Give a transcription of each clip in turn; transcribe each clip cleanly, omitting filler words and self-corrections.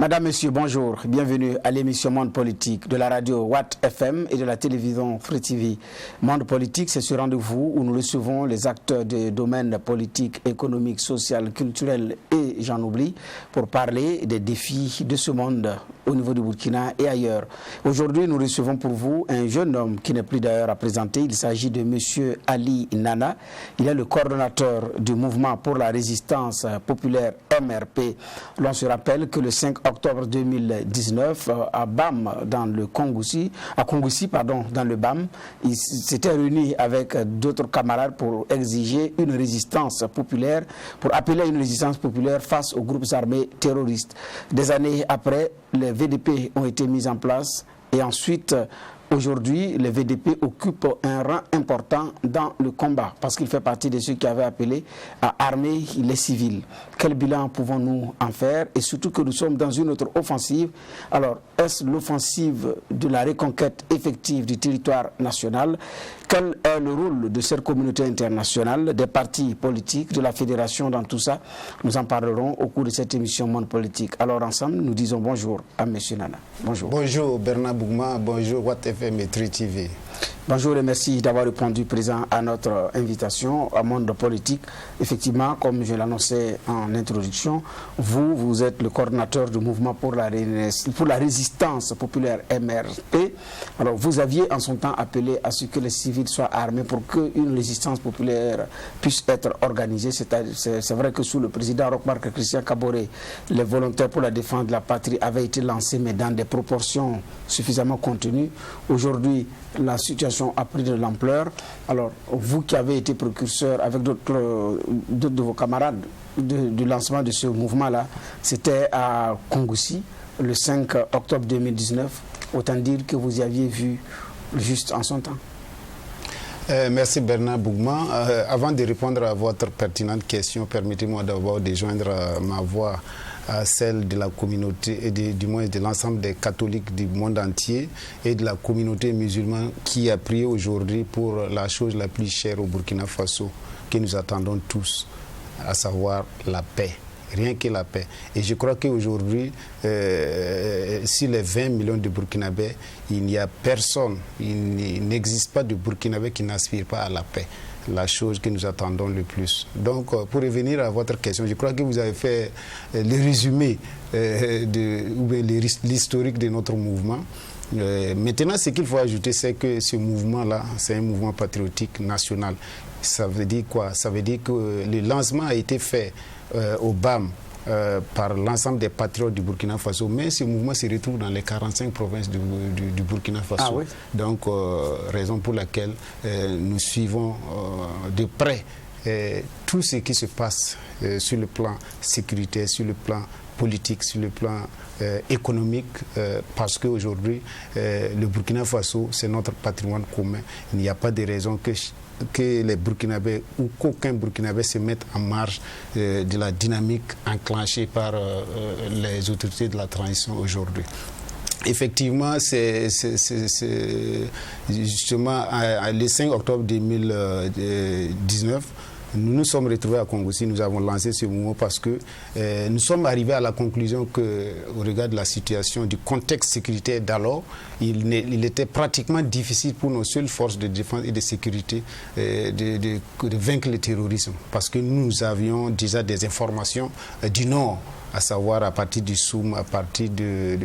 Madame, Monsieur, bonjour. Bienvenue à l'émission Monde Politique de la radio Watt FM et de la télévision Free TV. Monde Politique, c'est ce rendez-vous où nous recevons les acteurs des domaines politiques, économiques, social, culturels et j'en oublie pour parler des défis de ce monde au niveau du Burkina et ailleurs. Aujourd'hui, nous recevons pour vous un jeune homme qui n'est plus d'ailleurs à présenter. Il s'agit de Monsieur Ali Nana. Il est le coordonnateur du mouvement pour la résistance populaire MRP. L'on se rappelle que le 5 octobre 2019, à BAM, dans le Kongoussi, dans le BAM, il s'était réuni avec d'autres camarades pour exiger une résistance populaire, pour appeler à une résistance populaire face aux groupes armés terroristes. Des années après, les VDP ont été mis en place et ensuite, aujourd'hui, le VDP occupe un rang important dans le combat parce qu'il fait partie de ceux qui avaient appelé à armer les civils. Quel bilan pouvons-nous en faire? Et surtout que nous sommes dans une autre offensive. Alors, est-ce l'offensive de la reconquête effective du territoire national? Quel est le rôle de cette communauté internationale, des partis politiques, de la fédération dans tout ça? Nous en parlerons au cours de cette émission Monde Politique. Alors, ensemble, nous disons bonjour à M. Nana. Bonjour. Bonjour Bernard Bougma, bonjour Watt FM et Free TV. Bonjour et merci d'avoir répondu présent à notre invitation à Monde Politique. Effectivement, comme je l'annonçais en introduction, vous êtes le coordonnateur du mouvement pour la résistance populaire MRP. Alors, vous aviez en son temps appelé à ce que les civils soient armés pour qu'une résistance populaire puisse être organisée. C'est vrai que sous le président Roch-Marc Christian Kaboré, les volontaires pour la défense de la patrie avaient été lancés, mais dans des proportions suffisamment contenues. Aujourd'hui, la situation a pris de l'ampleur. Alors, vous qui avez été précurseur avec d'autres de vos camarades du lancement de ce mouvement-là, c'était à Kongoussi, le 5 octobre 2019. Autant dire que vous y aviez vu juste en son temps. Merci Bernard Bougma. Avant de répondre à votre pertinente question, permettez-moi d'abord de joindre ma voix à celle de la communauté, et du moins de l'ensemble des catholiques du monde entier et de la communauté musulmane qui a prié aujourd'hui pour la chose la plus chère au Burkina Faso que nous attendons tous, à savoir la paix. Rien que la paix. Et je crois qu'aujourd'hui, sur les 20 millions de Burkinabés, il n'y a personne, il n'existe pas de Burkinabé qui n'aspire pas à la paix. La chose que nous attendons le plus. Donc, pour revenir à votre question, je crois que vous avez fait le résumé de l'historique de notre mouvement. Maintenant, ce qu'il faut ajouter, c'est que ce mouvement-là, c'est un mouvement patriotique national. Ça veut dire quoi? Ça veut dire que le lancement a été fait au BAM par l'ensemble des patriotes du Burkina Faso, mais ce mouvement se retrouve dans les 45 provinces du Burkina Faso. Ah oui. Donc, raison pour laquelle nous suivons de près tout ce qui se passe sur le plan sécuritaire, sur le plan politique, sur le plan économique, parce qu'aujourd'hui, le Burkina Faso, c'est notre patrimoine commun. Il n'y a pas de raison que les Burkinabés ou qu'aucun Burkinabé se mette en marge de la dynamique enclenchée par les autorités de la transition aujourd'hui. Effectivement, c'est justement le 5 octobre 2019, nous nous sommes retrouvés à Kongoussi, nous avons lancé ce mouvement parce que nous sommes arrivés à la conclusion qu'au regard de la situation, du contexte sécuritaire d'alors, il était pratiquement difficile pour nos seules forces de défense et de sécurité de vaincre le terrorisme. Parce que nous avions déjà des informations du Nord, à savoir à partir du Soum, à partir de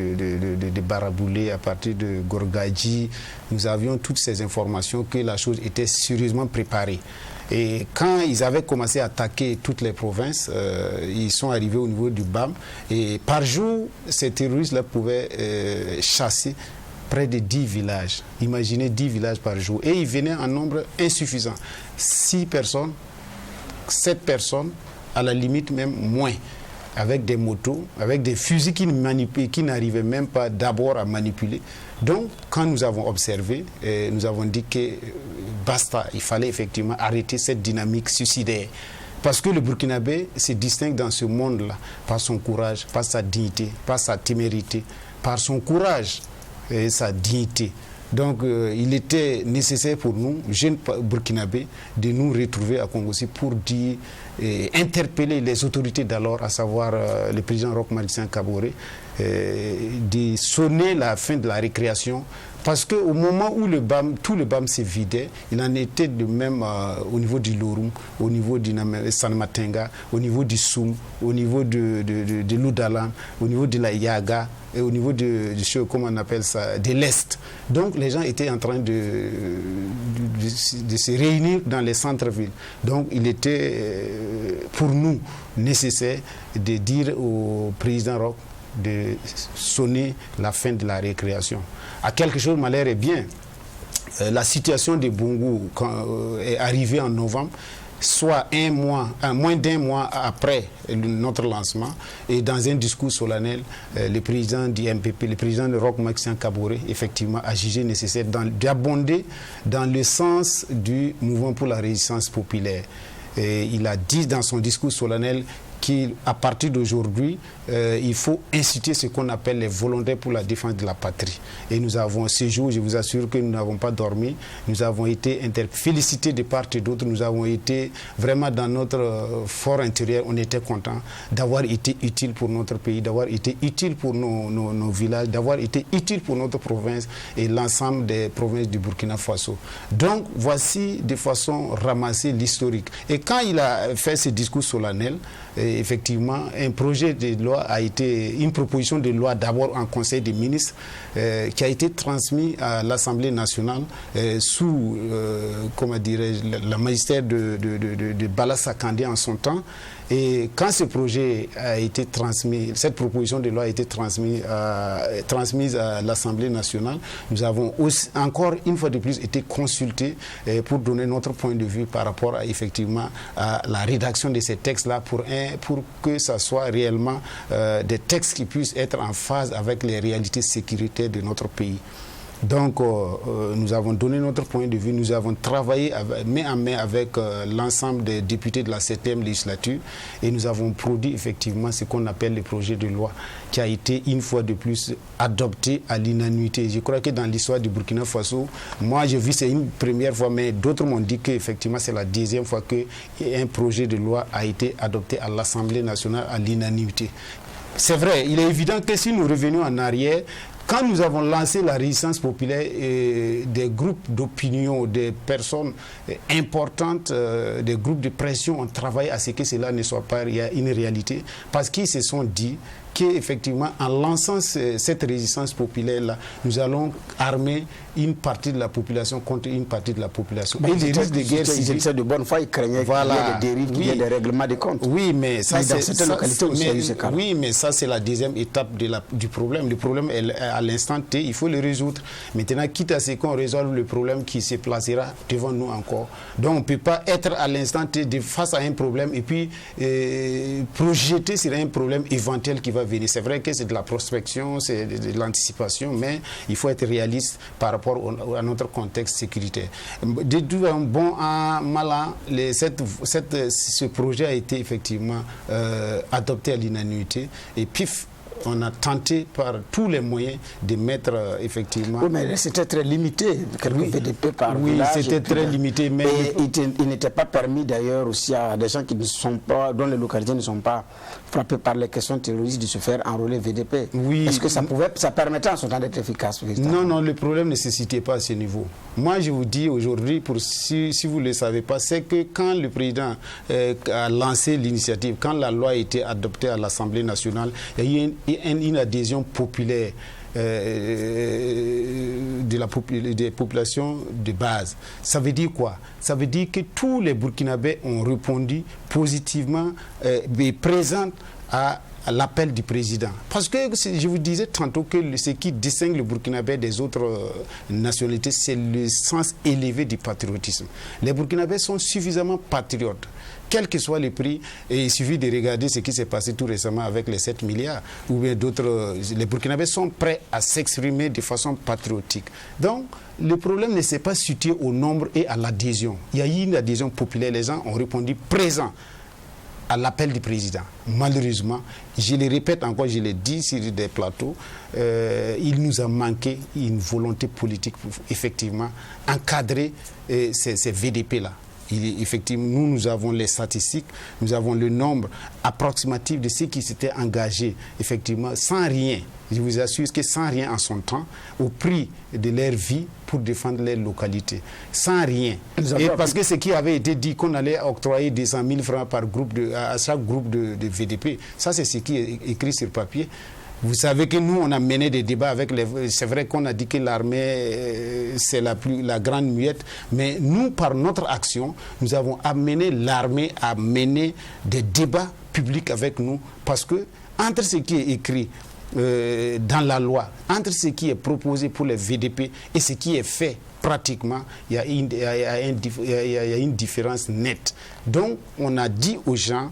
Baraboulé, à partir de Gorgadji. Nous avions toutes ces informations que la chose était sérieusement préparée. Et quand ils avaient commencé à attaquer toutes les provinces, ils sont arrivés au niveau du BAM. Et par jour, ces terroristes-là pouvaient chasser près de 10 villages. Imaginez 10 villages par jour. Et ils venaient en nombre insuffisant. 6 personnes, 7 personnes, à la limite même moins. Avec des motos, avec des fusils qui n'arrivaient même pas d'abord à manipuler. Donc, quand nous avons observé, nous avons dit que basta, il fallait effectivement arrêter cette dynamique suicidaire. Parce que le Burkinabé se distingue dans ce monde-là par son courage, par sa dignité, par sa témérité, par son courage et sa dignité. Donc, il était nécessaire pour nous, jeunes burkinabés, de nous retrouver à Congo-Ci pour dire, interpeller les autorités d'alors, à savoir le président Roch-Marc Kaboré, de sonner la fin de la récréation. Parce qu'au moment où tout le BAM se vidait, il en était de même au niveau du Lorum, au niveau du Sanmatenga, au niveau du Soum, au niveau de l'Oudalan, au niveau de la Yaga, et au niveau de comment on appelle ça, de l'Est. Donc les gens étaient en train de se réunir dans les centres-villes. Donc il était pour nous nécessaire de dire au président Roch de sonner la fin de la récréation. À quelque chose m'a l'air bien. La situation de Bongo est arrivée en novembre, soit moins d'un mois après notre lancement, et dans un discours solennel, le président du MPP, le président de Roch-Marc Kaboré, effectivement, a jugé nécessaire d'abonder dans le sens du mouvement pour la résistance populaire. Et il a dit dans son discours solennel qu'à partir d'aujourd'hui, il faut inciter ce qu'on appelle les volontaires pour la défense de la patrie. Et nous avons, ce jour, je vous assure que nous n'avons pas dormi, nous avons été félicités de part et d'autre, nous avons été vraiment dans notre fort intérieur, on était contents d'avoir été utile pour notre pays, d'avoir été utile pour nos villages, d'avoir été utile pour notre province et l'ensemble des provinces du Burkina Faso. Donc, voici de façon ramassée l'historique. Et quand il a fait ce discours solennel, effectivement, une proposition de loi d'abord en Conseil des ministres qui a été transmise à l'Assemblée nationale sous, comment dirais-je, la magistère de Bala Sakandé en son temps. Et quand ce projet a été transmis, cette proposition de loi a été transmise à l'Assemblée nationale, nous avons aussi, encore une fois de plus été consultés pour donner notre point de vue par rapport à, effectivement, à la rédaction de ces textes-là pour que ça soit réellement des textes qui puissent être en phase avec les réalités sécuritaires de notre pays. Donc, nous avons donné notre point de vue, nous avons travaillé main en main avec l'ensemble des députés de la 7e législature et nous avons produit effectivement ce qu'on appelle le projet de loi qui a été une fois de plus adopté à l'unanimité. Je crois que dans l'histoire du Burkina Faso, moi j'ai vu c'est une première fois, mais d'autres m'ont dit qu'effectivement c'est la deuxième fois qu'un projet de loi a été adopté à l'Assemblée nationale à l'unanimité. C'est vrai, il est évident que si nous revenons en arrière, quand nous avons lancé la résistance populaire, des groupes d'opinion, des personnes importantes, des groupes de pression ont travaillé à ce que cela ne soit pas une réalité, parce qu'ils se sont dit qu'effectivement, en lançant cette résistance populaire-là, nous allons armer une partie de la population contre une partie de la population. Mais les risques de guerre civile, c'est de bonne foi, ils craignaient qu'il y ait des dérives, qu'il y ait des règlements de compte. Oui, mais ça, dans certaines localités aussi, il y a eu ce cas. Oui, mais ça, c'est la deuxième étape du problème. Le problème, à l'instant T, il faut le résoudre. Maintenant, quitte à ce qu'on résolve le problème qui se placera devant nous encore. Donc, on ne peut pas être à l'instant T face à un problème et puis projeter sur un problème éventuel qui va venir. C'est vrai que c'est de la prospection, c'est de l'anticipation, mais il faut être réaliste par rapport à notre contexte sécuritaire. De tout bon en mal an, ce projet a été effectivement adopté à l'unanimité et pif, on a tenté par tous les moyens de mettre effectivement... Oui, mais c'était très limité, quelques VDP par village. Oui, c'était très limité. Mais il n'était pas permis d'ailleurs aussi à des gens qui ne sont pas, dont les localités ne sont pas frappées par les questions terroristes de se faire enrôler VDP. Oui. Est-ce que ça permettait en son temps d'être efficace? Non, le problème ne nécessitait pas à ce niveau. Moi, je vous dis aujourd'hui, si vous ne le savez pas, c'est que quand le président a lancé l'initiative, quand la loi a été adoptée à l'Assemblée nationale, il y a eu une adhésion populaire des populations de base. Ça veut dire quoi? Ça veut dire que tous les Burkinabés ont répondu positivement et présents à l'appel du président. Parce que je vous disais tantôt que ce qui distingue le Burkinabé des autres nationalités, c'est le sens élevé du patriotisme. Les Burkinabés sont suffisamment patriotes. Quel que soit le prix, et il suffit de regarder ce qui s'est passé tout récemment avec les 7 milliards, ou bien d'autres, les Burkinabés sont prêts à s'exprimer de façon patriotique. Donc, le problème ne s'est pas situé au nombre et à l'adhésion. Il y a eu une adhésion populaire, les gens ont répondu présent. à l'appel du président. Malheureusement, je le répète encore, je l'ai dit sur des plateaux, il nous a manqué une volonté politique pour effectivement encadrer ces VDP-là. Effectivement, nous avons les statistiques, nous avons le nombre approximatif de ceux qui s'étaient engagés, effectivement, sans rien. Je vous assure que sans rien en son temps, au prix de leur vie pour défendre leur localité. Sans rien. Et parce que ce qui avait été dit qu'on allait octroyer 200 000 francs par groupe à chaque groupe de VDP, ça c'est ce qui est écrit sur papier. Vous savez que nous, on a mené des débats avec les... C'est vrai qu'on a dit que l'armée, c'est la grande muette, mais nous, par notre action, nous avons amené l'armée à mener des débats publics avec nous, parce que entre ce qui est écrit dans la loi, entre ce qui est proposé pour les VDP et ce qui est fait pratiquement, il y a une différence nette. Donc, on a dit aux gens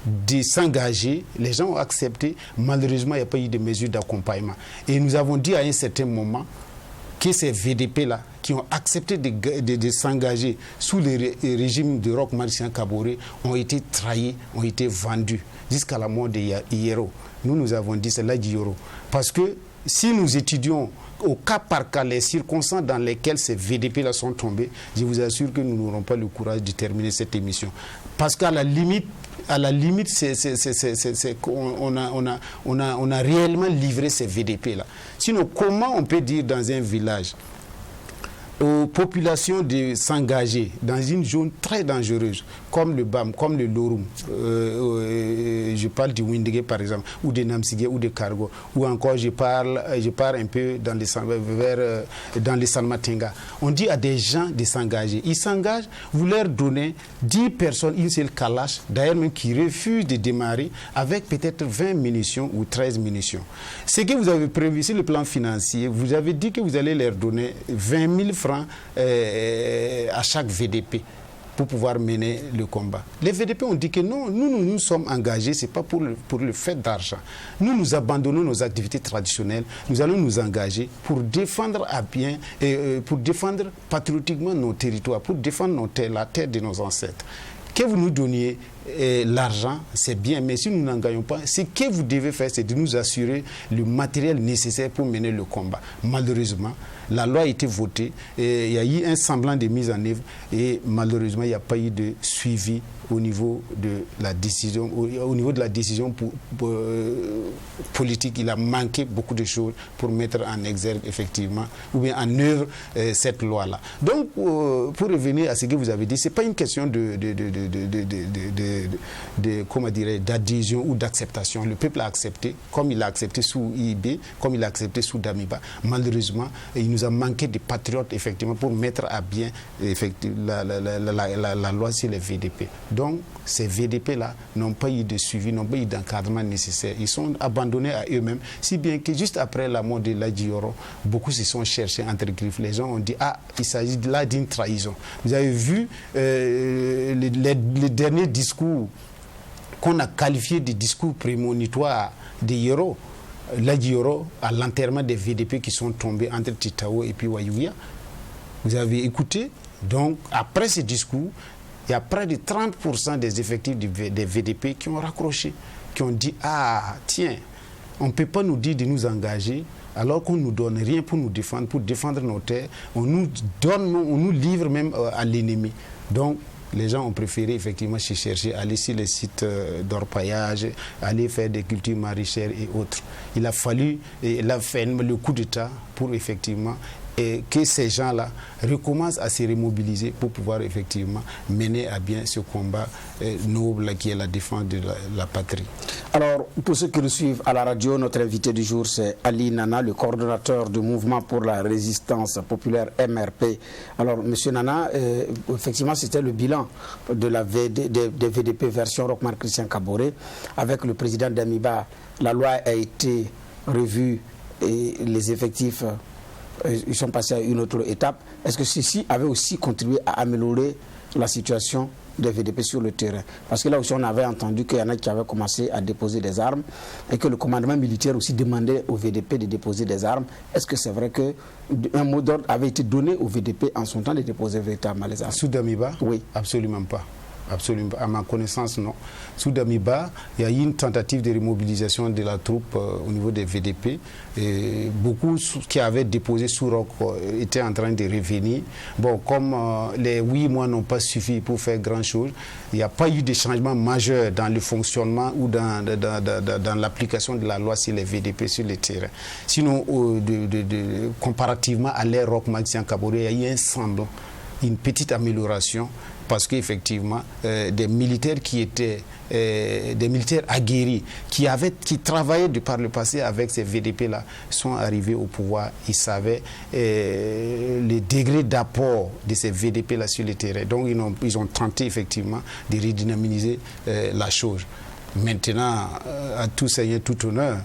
de s'engager, les gens ont accepté. Malheureusement, il n'y a pas eu de mesures d'accompagnement. Et nous avons dit à un certain moment que ces VDP-là, qui ont accepté de s'engager sous le régime de Roch-Marc Christian Kaboré, ont été trahis, ont été vendus jusqu'à la mort de Yero. Nous avons dit c'est là Yero. Parce que si nous étudions au cas par cas les circonstances dans lesquelles ces VDP-là sont tombés, je vous assure que nous n'aurons pas le courage de terminer cette émission. Parce qu'à la limite, on a réellement livré ces VDP-là. Sinon, comment on peut dire dans un village aux populations de s'engager dans une zone très dangereuse, comme le BAM, comme le Lorum, je parle du Windigué par exemple, ou de Namsigé, ou de Cargo, ou encore je pars un peu dans les Salmatenga. On dit à des gens de s'engager. Ils s'engagent, vous leur donnez 10 personnes, une seule calache, d'ailleurs même qui refusent de démarrer avec peut-être 20 munitions ou 13 munitions. Ce que vous avez prévu sur le plan financier, vous avez dit que vous allez leur donner 20 000 francs à chaque VDP pour pouvoir mener le combat. Les VDP ont dit que non, nous sommes engagés, ce n'est pas pour le fait d'argent. Nous abandonnons nos activités traditionnelles, nous allons nous engager pour défendre à bien, pour défendre patriotiquement nos territoires, pour défendre la terre de nos ancêtres. Que vous nous donniez l'argent, c'est bien, mais si nous n'en gagnons pas, ce que vous devez faire, c'est de nous assurer le matériel nécessaire pour mener le combat. Malheureusement, la loi a été votée, et il y a eu un semblant de mise en œuvre, et malheureusement, il n'y a pas eu de suivi au niveau de la décision, politique. Il a manqué beaucoup de choses pour mettre en exergue, effectivement, ou bien en œuvre cette loi-là. Donc, pour revenir à ce que vous avez dit, ce n'est pas une question d'adhésion ou d'acceptation. Le peuple a accepté, comme il a accepté sous IIB, comme il a accepté sous Damiba. Malheureusement, il nous a manqué de patriotes, effectivement, pour mettre à bien la loi sur les VDP. Donc, ces VDP-là n'ont pas eu de suivi, n'ont pas eu d'encadrement nécessaire. Ils sont abandonnés à eux-mêmes, si bien que juste après la mort de Ladji Yoro, beaucoup se sont cherchés entre griffes. Les gens ont dit, il s'agit là d'une trahison. Vous avez vu les derniers discours qu'on a qualifiés de discours prémonitoires de Yoro, Ladji Yoro, à l'enterrement des VDP qui sont tombés entre Titao et puis Wayouya. Vous avez écouté? Donc, après ce discours, il y a près de 30% des effectifs des VDP qui ont raccroché, qui ont dit, tiens, on ne peut pas nous dire de nous engager alors qu'on ne nous donne rien pour nous défendre, pour défendre nos terres. On nous livre même à l'ennemi. Donc, les gens ont préféré effectivement se chercher, aller sur les sites d'orpaillage, aller faire des cultures maraîchères et autres. Il a fallu le coup d'État pour effectivement que ces gens-là recommencent à se remobiliser pour pouvoir effectivement mener à bien ce combat noble qui est la défense de la patrie. Alors, pour ceux qui nous suivent à la radio, notre invité du jour, c'est Ali Nana, le coordonnateur du mouvement pour la résistance populaire MRP. Alors, monsieur Nana, effectivement, c'était le bilan de des VDP version Roch-Marc Christian Kaboré. Avec le président Damiba, la loi a été revue et les effectifs ils sont passés à une autre étape. Est-ce que ceci avait aussi contribué à améliorer la situation des VDP sur le terrain? Parce que là aussi, on avait entendu qu'il y en a qui avaient commencé à déposer des armes et que le commandement militaire aussi demandait aux VDP de déposer des armes. Est-ce que c'est vrai qu'un mot d'ordre avait été donné aux VDP en son temps de déposer véritablement les armes? Sous Damiba? Oui. Absolument pas. absolument. À ma connaissance, non. Sous Damiba, il y a eu une tentative de remobilisation de la troupe au niveau des VDP. Et beaucoup qui avaient déposé sous ROC étaient en train de revenir. Bon, comme les 8 mois n'ont pas suffi pour faire grand-chose, il n'y a pas eu de changement majeur dans le fonctionnement ou dans l'application de la loi sur les VDP sur le terrain. Sinon, comparativement à l'ère ROC Maxime Kaboré, il y a eu un semblant, une petite amélioration, parce qu'effectivement, des militaires qui étaient des militaires aguerris, qui travaillaient par le passé avec ces VDP-là, sont arrivés au pouvoir. Ils savaient le degré d'apport de ces VDP-là sur le terrain. Donc, ils ont tenté effectivement de redynamiser la chose. Maintenant, à tout seigneur, tout honneur,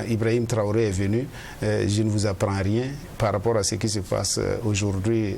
Ibrahim Traoré est venu, je ne vous apprends rien par rapport à ce qui se passe aujourd'hui,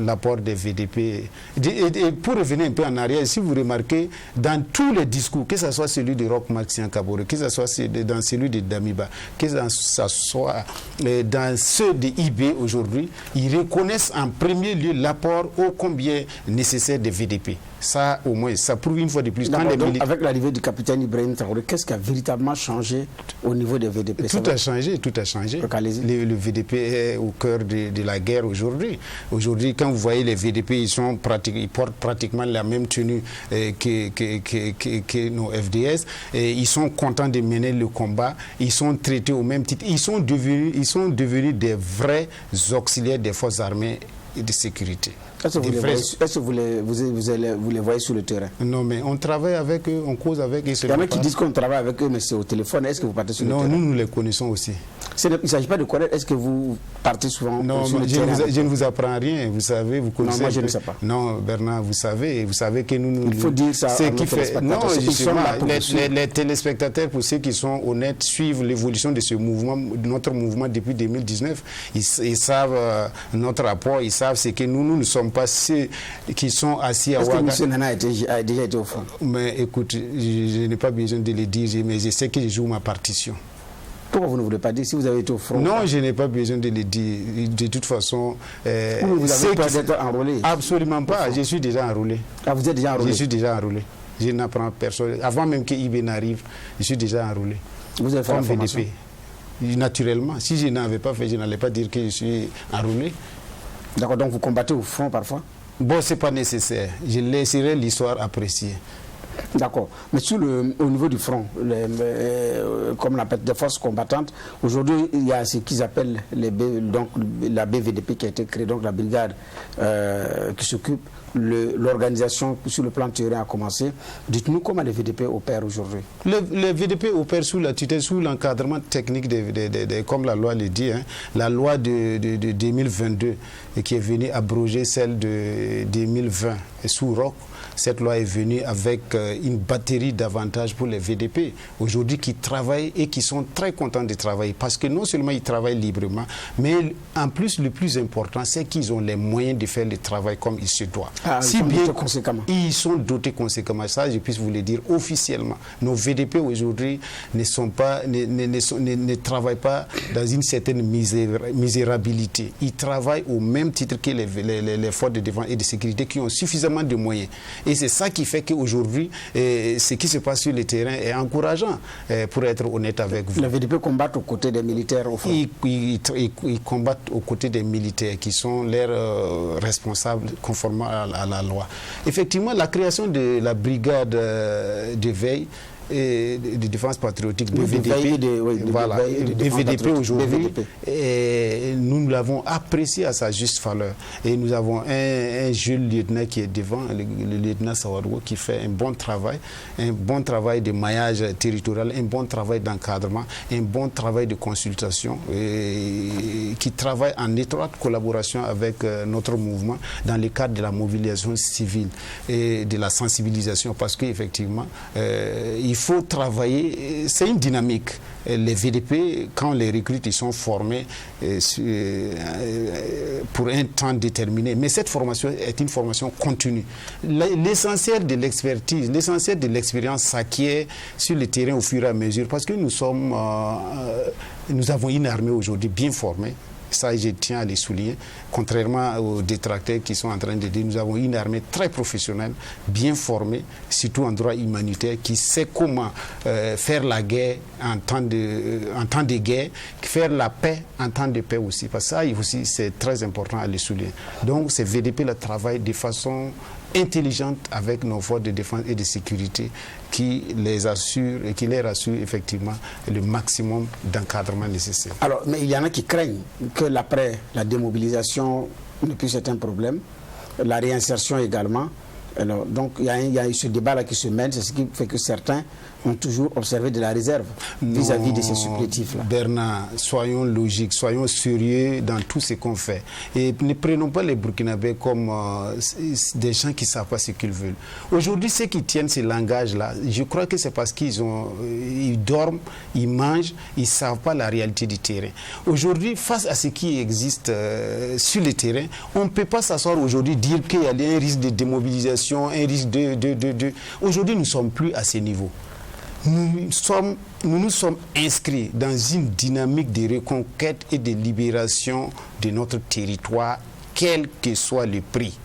l'apport des VDP. Et pour revenir un peu en arrière, si vous remarquez, dans tous les discours, que ce soit celui de Roch Maxime Kaboré, que ce soit dans celui de Damiba, que ce soit dans ceux de IB aujourd'hui, ils reconnaissent en premier lieu l'apport ô combien nécessaire des VDP. Ça, au moins, ça prouve une fois de plus. Donc, avec l'arrivée du capitaine Ibrahim Traoré, qu'est-ce qui a véritablement changé au niveau des VDP? Tout a changé, tout a changé. Le VDP est au cœur de la guerre aujourd'hui. Aujourd'hui, quand vous voyez les VDP, ils portent pratiquement la même tenue que nos FDS. Et ils sont contents de mener le combat. Ils sont traités au même titre. Ils sont devenus des vrais auxiliaires des forces armées et de sécurité. Est-ce que vous les voyez sur le terrain? Non, mais on travaille avec eux, on cause avec eux. Il y en a qui disent qu'on travaille avec eux, mais c'est au téléphone. Est-ce que vous partez sur le terrain? Non, nous les connaissons aussi. Il ne s'agit pas de connaître. Est-ce que vous partez souvent sur le terrain? Je ne vous apprends rien. Vous savez, vous connaissez. Non, moi je ne sais pas. Non, Bernard, vous savez que nous... Il faut dire ça à nos téléspectateurs. Non, justement, les téléspectateurs, pour ceux qui sont honnêtes, suivent l'évolution de ce mouvement, de notre mouvement depuis 2019. Ils savent notre rapport, ils savent ce que nous ne sommes pas ceux qui sont assis à Ouaga. Est-ce que M. Nana a déjà été au front? Mais écoute, je n'ai pas besoin de le dire, mais je sais que je joue ma partition. Pourquoi vous ne voulez pas dire si vous avez été au front? Non, je n'ai pas besoin de le dire. De toute façon... vous avez peur d'être enrôlé? Absolument pas, je suis déjà enrôlé. Ah, vous êtes déjà enrôlé? Je suis déjà enrôlé. Je n'apprends personne. Avant même que IB n'arrive, je suis déjà enrôlé. Vous avez fait la formation? VDP. Naturellement. Si je n'avais pas fait, je n'allais pas dire que je suis enrôlé. D'accord, donc vous combattez au front parfois? Bon, ce n'est pas nécessaire. Je laisserai l'histoire apprécier. D'accord. Mais au niveau du front, comme on appelle des forces combattantes, aujourd'hui, il y a ce qu'ils appellent la BVDP qui a été créée, donc la brigade qui s'occupe, l'organisation sur le plan terrain a commencé. Dites-nous comment les VDP opèrent aujourd'hui. Les VDP opèrent sous la tutelle, sous l'encadrement technique, comme la loi le dit, hein, la loi de 2022 qui est venue abroger celle de 2020 sous ROC. Cette loi est venue avec une batterie d'avantages pour les VDP aujourd'hui qui travaillent et qui sont très contents de travailler parce que non seulement ils travaillent librement, mais en plus le plus important c'est qu'ils ont les moyens de faire le travail comme il se doit. Ils sont dotés conséquemment. Ça, je puisse vous le dire officiellement. Nos VDP aujourd'hui ne travaillent pas dans une certaine misérabilité. Ils travaillent au même titre que les forces de défense et de sécurité qui ont suffisamment de moyens. Et c'est ça qui fait qu'aujourd'hui, ce qui se passe sur le terrain est encourageant, pour être honnête avec vous. Les VDP combattent aux côtés des militaires au front. Ils combattent aux côtés des militaires qui sont leurs responsables conformément à la loi. Effectivement, la création de la brigade de veille et de défense patriotique, BVDP, BVDP aujourd'hui, nous l'avons apprécié à sa juste valeur. Et nous avons un jeune lieutenant qui est devant, le lieutenant Sawadou, qui fait un bon travail de maillage territorial, un bon travail d'encadrement, un bon travail de consultation, qui travaille en étroite collaboration avec notre mouvement dans le cadre de la mobilisation civile et de la sensibilisation, parce qu'effectivement, il faut travailler, c'est une dynamique. Les VDP, quand on les recrute, ils sont formés pour un temps déterminé. Mais cette formation est une formation continue. L'essentiel de l'expertise, l'essentiel de l'expérience s'acquiert sur le terrain au fur et à mesure, parce que nous avons une armée aujourd'hui bien formée, Ça, je tiens à les souligner. Contrairement aux détracteurs qui sont en train de dire, nous avons une armée très professionnelle, bien formée, surtout en droit humanitaire, qui sait comment faire la guerre en temps de guerre, faire la paix en temps de paix aussi. Parce que ça aussi, c'est très important à le souligner. Donc, ces VDP le travaillent de façon intelligente avec nos forces de défense et de sécurité qui les assurent et qui leur assurent effectivement le maximum d'encadrement nécessaire. Alors, mais il y en a qui craignent que l'après, la démobilisation ne puisse être un problème, la réinsertion également. Alors, donc il y a ce débat-là qui se mène, c'est ce qui fait que certains ont toujours observé de la réserve vis-à-vis de ces supplétifs-là. Bernard, soyons logiques, soyons sérieux dans tout ce qu'on fait. Et ne prenons pas les Burkinabés comme des gens qui ne savent pas ce qu'ils veulent. Aujourd'hui, ceux qui tiennent ce langage-là, je crois que c'est parce qu'ils dorment, ils mangent, ils ne savent pas la réalité du terrain. Aujourd'hui, face à ce qui existe sur le terrain, on ne peut pas s'asseoir aujourd'hui dire qu'il y a un risque de démobilisation, un risque de... Aujourd'hui, nous ne sommes plus à ce niveau. Nous nous sommes inscrits dans une dynamique de reconquête et de libération de notre territoire, quel que soit le prix.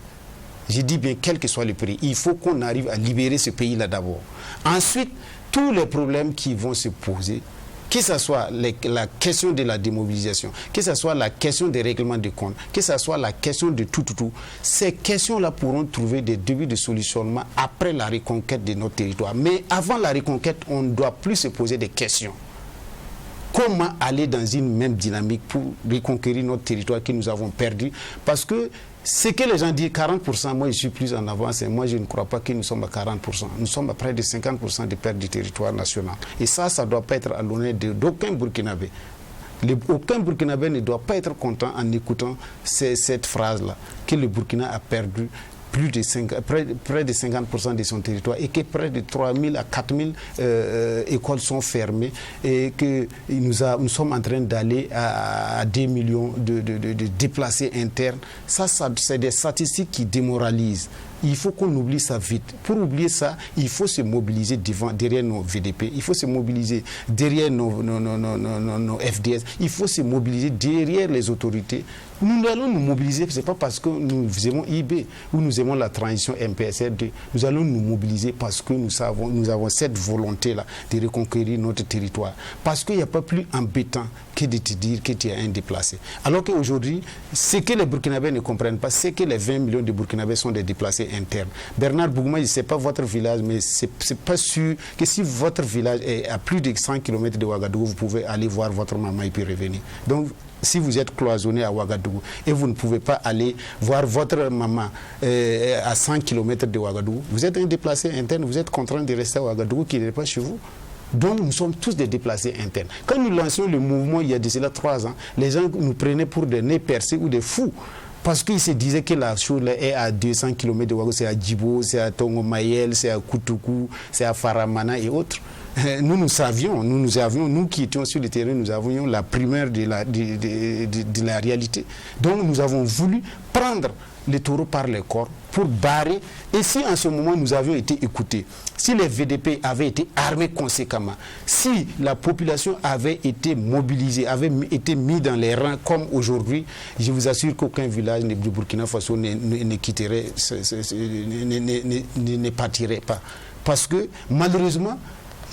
Je dis bien quel que soit le prix. Il faut qu'on arrive à libérer ce pays-là d'abord. Ensuite, tous les problèmes qui vont se poser, que ce soit la question de la démobilisation, que ce soit la question des règlements de compte, que ce soit la question de tout, ces questions-là pourront trouver des débuts de solutionnement après la reconquête de notre territoire. Mais avant la reconquête, on ne doit plus se poser des questions. Comment aller dans une même dynamique pour reconquérir notre territoire que nous avons perdu? Parce que ce que les gens disent, 40%, moi je suis plus en avance et moi je ne crois pas que nous sommes à 40%. Nous sommes à près de 50% de perte du territoire national. Et ça ne doit pas être à l'honneur d'aucun Burkinabé. Aucun Burkinabé ne doit pas être content en écoutant cette phrase-là, que le Burkina a perdu près de 50% de son territoire et que près de 3 000 à 4 000 écoles sont fermées et que nous sommes en train d'aller à 2 millions de déplacés internes. Ça, c'est des statistiques qui démoralisent. Il faut qu'on oublie ça vite. Pour oublier ça, il faut se mobiliser derrière nos VDP, il faut se mobiliser derrière nos FDS, il faut se mobiliser derrière les autorités. Nous allons nous mobiliser, ce n'est pas parce que nous aimons IB ou nous aimons la transition MPSR2. Nous allons nous mobiliser parce que nous avons cette volonté-là de reconquérir notre territoire. Parce qu'il n'y a pas plus embêtant que de te dire que tu es un déplacé. Alors qu'aujourd'hui, ce que les Burkinabés ne comprennent pas, c'est que les 20 millions de Burkinabés sont des déplacés internes. Bernard Bougouma, je ne sais pas votre village, mais ce n'est pas sûr que si votre village est à plus de 100 km de Ouagadougou, vous pouvez aller voir votre maman et puis revenir. Donc, si vous êtes cloisonné à Ouagadougou et vous ne pouvez pas aller voir votre maman à 100 km de Ouagadougou, vous êtes un déplacé interne, vous êtes contraint de rester à Ouagadougou qui n'est pas chez vous. Donc nous sommes tous des déplacés internes. Quand nous lancions le mouvement il y a de cela 3 ans, les gens nous prenaient pour des nez percés ou des fous. Parce qu'ils se disaient que la chose est à 200 km de Ouagadougou, c'est à Djibo, c'est à Tongo Mayel, c'est à Koutoukou, c'est à Faramana et autres. Nous savions, nous qui étions sur le terrain, nous avions la primeur de la réalité. Donc nous avons voulu prendre les taureaux par le corps pour barrer. Et si en ce moment nous avions été écoutés, si les VDP avaient été armés conséquemment, si la population avait été mobilisée, avait été mis dans les rangs comme aujourd'hui, je vous assure qu'aucun village du Burkina Faso ne quitterait, ne partirait pas. Parce que malheureusement,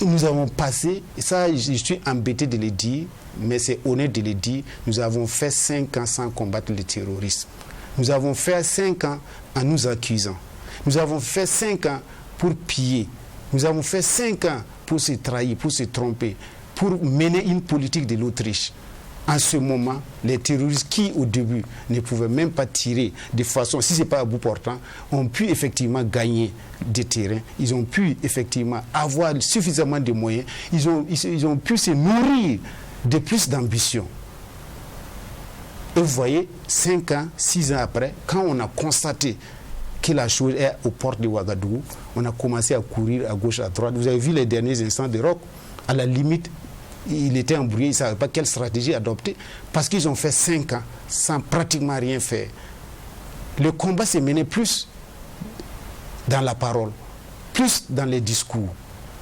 nous avons passé, et ça je suis embêté de le dire, mais c'est honnête de le dire, nous avons fait 5 ans sans combattre le terrorisme. Nous avons fait 5 ans en nous accusant. Nous avons fait 5 ans pour piller. Nous avons fait 5 ans pour se trahir, pour se tromper, pour mener une politique de l'Autriche. En ce moment, les terroristes qui, au début, ne pouvaient même pas tirer de façon, si ce n'est pas à bout portant, ont pu effectivement gagner des terrains. Ils ont pu effectivement avoir suffisamment de moyens. Ils ont pu se nourrir de plus d'ambition. Et vous voyez, 5 ans, 6 ans après, quand on a constaté que la chose est aux portes de Ouagadougou, on a commencé à courir à gauche, à droite. Vous avez vu les derniers instants de Roch, à la limite, il était embrouillé, il ne savait pas quelle stratégie adopter, parce qu'ils ont fait 5 ans sans pratiquement rien faire. Le combat s'est mené plus dans la parole, plus dans les discours.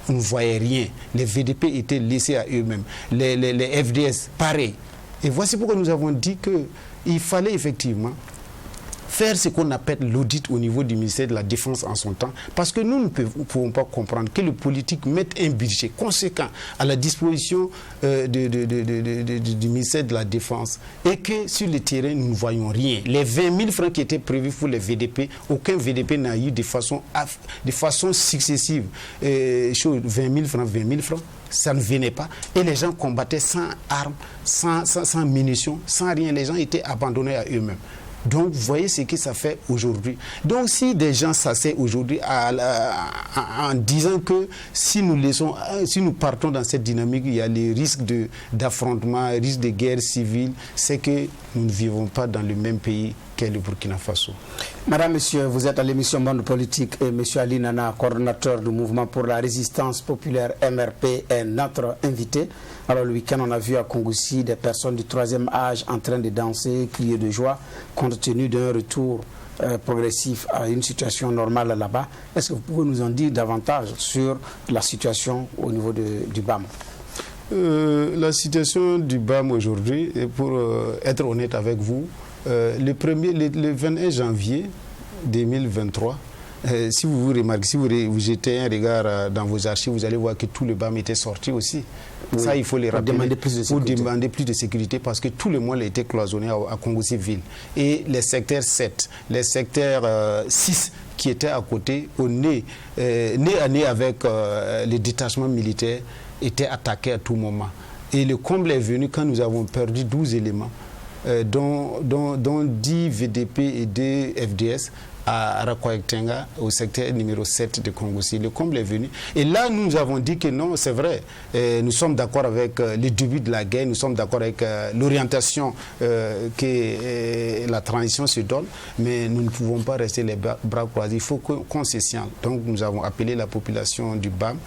On ne voyait rien. Les VDP étaient laissés à eux-mêmes. Les FDS, pareil. Et voici pourquoi nous avons dit qu'il fallait effectivement faire ce qu'on appelle l'audit au niveau du ministère de la Défense en son temps, parce que nous ne pouvons pas comprendre que le politique mette un budget conséquent à la disposition du ministère de la Défense et que sur le terrain, nous ne voyons rien. Les 20 000 francs qui étaient prévus pour les VDP, aucun VDP n'a eu de façon successive 20 000 francs. Ça ne venait pas. Et les gens combattaient sans armes, sans munitions, sans rien. Les gens étaient abandonnés à eux-mêmes. Donc, vous voyez ce que ça fait aujourd'hui. Donc, si des gens s'asseyent aujourd'hui en disant que si nous partons dans cette dynamique, il y a les risques d'affrontement, risques de guerre civile, c'est que nous ne vivons pas dans le même pays qu'est le Burkina Faso. Madame, monsieur, vous êtes à l'émission Monde Politique et monsieur Ali Nana, coordonnateur du mouvement pour la résistance populaire MRP, est notre invité. Alors le week-end, on a vu à Kongoussi des personnes du troisième âge en train de danser, crier de joie, compte tenu d'un retour progressif à une situation normale là-bas. Est-ce que vous pouvez nous en dire davantage sur la situation au niveau du BAM? La situation du BAM aujourd'hui, pour être honnête avec vous, le 21 janvier 2023, si vous remarquez, si vous jetez un regard dans vos archives, vous allez voir que tout le BAM était sorti aussi. Oui. Ça, il faut les rappeler. Pour demander plus de sécurité, parce que tout le monde a été cloisonné à Kongoussi-Ville. Et les secteurs 7, les secteurs 6 qui étaient à côté, nez à nez avec les détachements militaires, étaient attaqués à tout moment. Et le comble est venu quand nous avons perdu 12 éléments, dont 10 VDP et 2 FDS à Rakoyektenga, au secteur numéro 7 de Kongoussi. Le comble est venu. Et là, nous avons dit que non, c'est vrai. Nous sommes d'accord avec le début de la guerre, nous sommes d'accord avec l'orientation que la transition se donne, mais nous ne pouvons pas rester les bras croisés. Il faut qu'on se sienne. Donc, nous avons appelé la population du BAM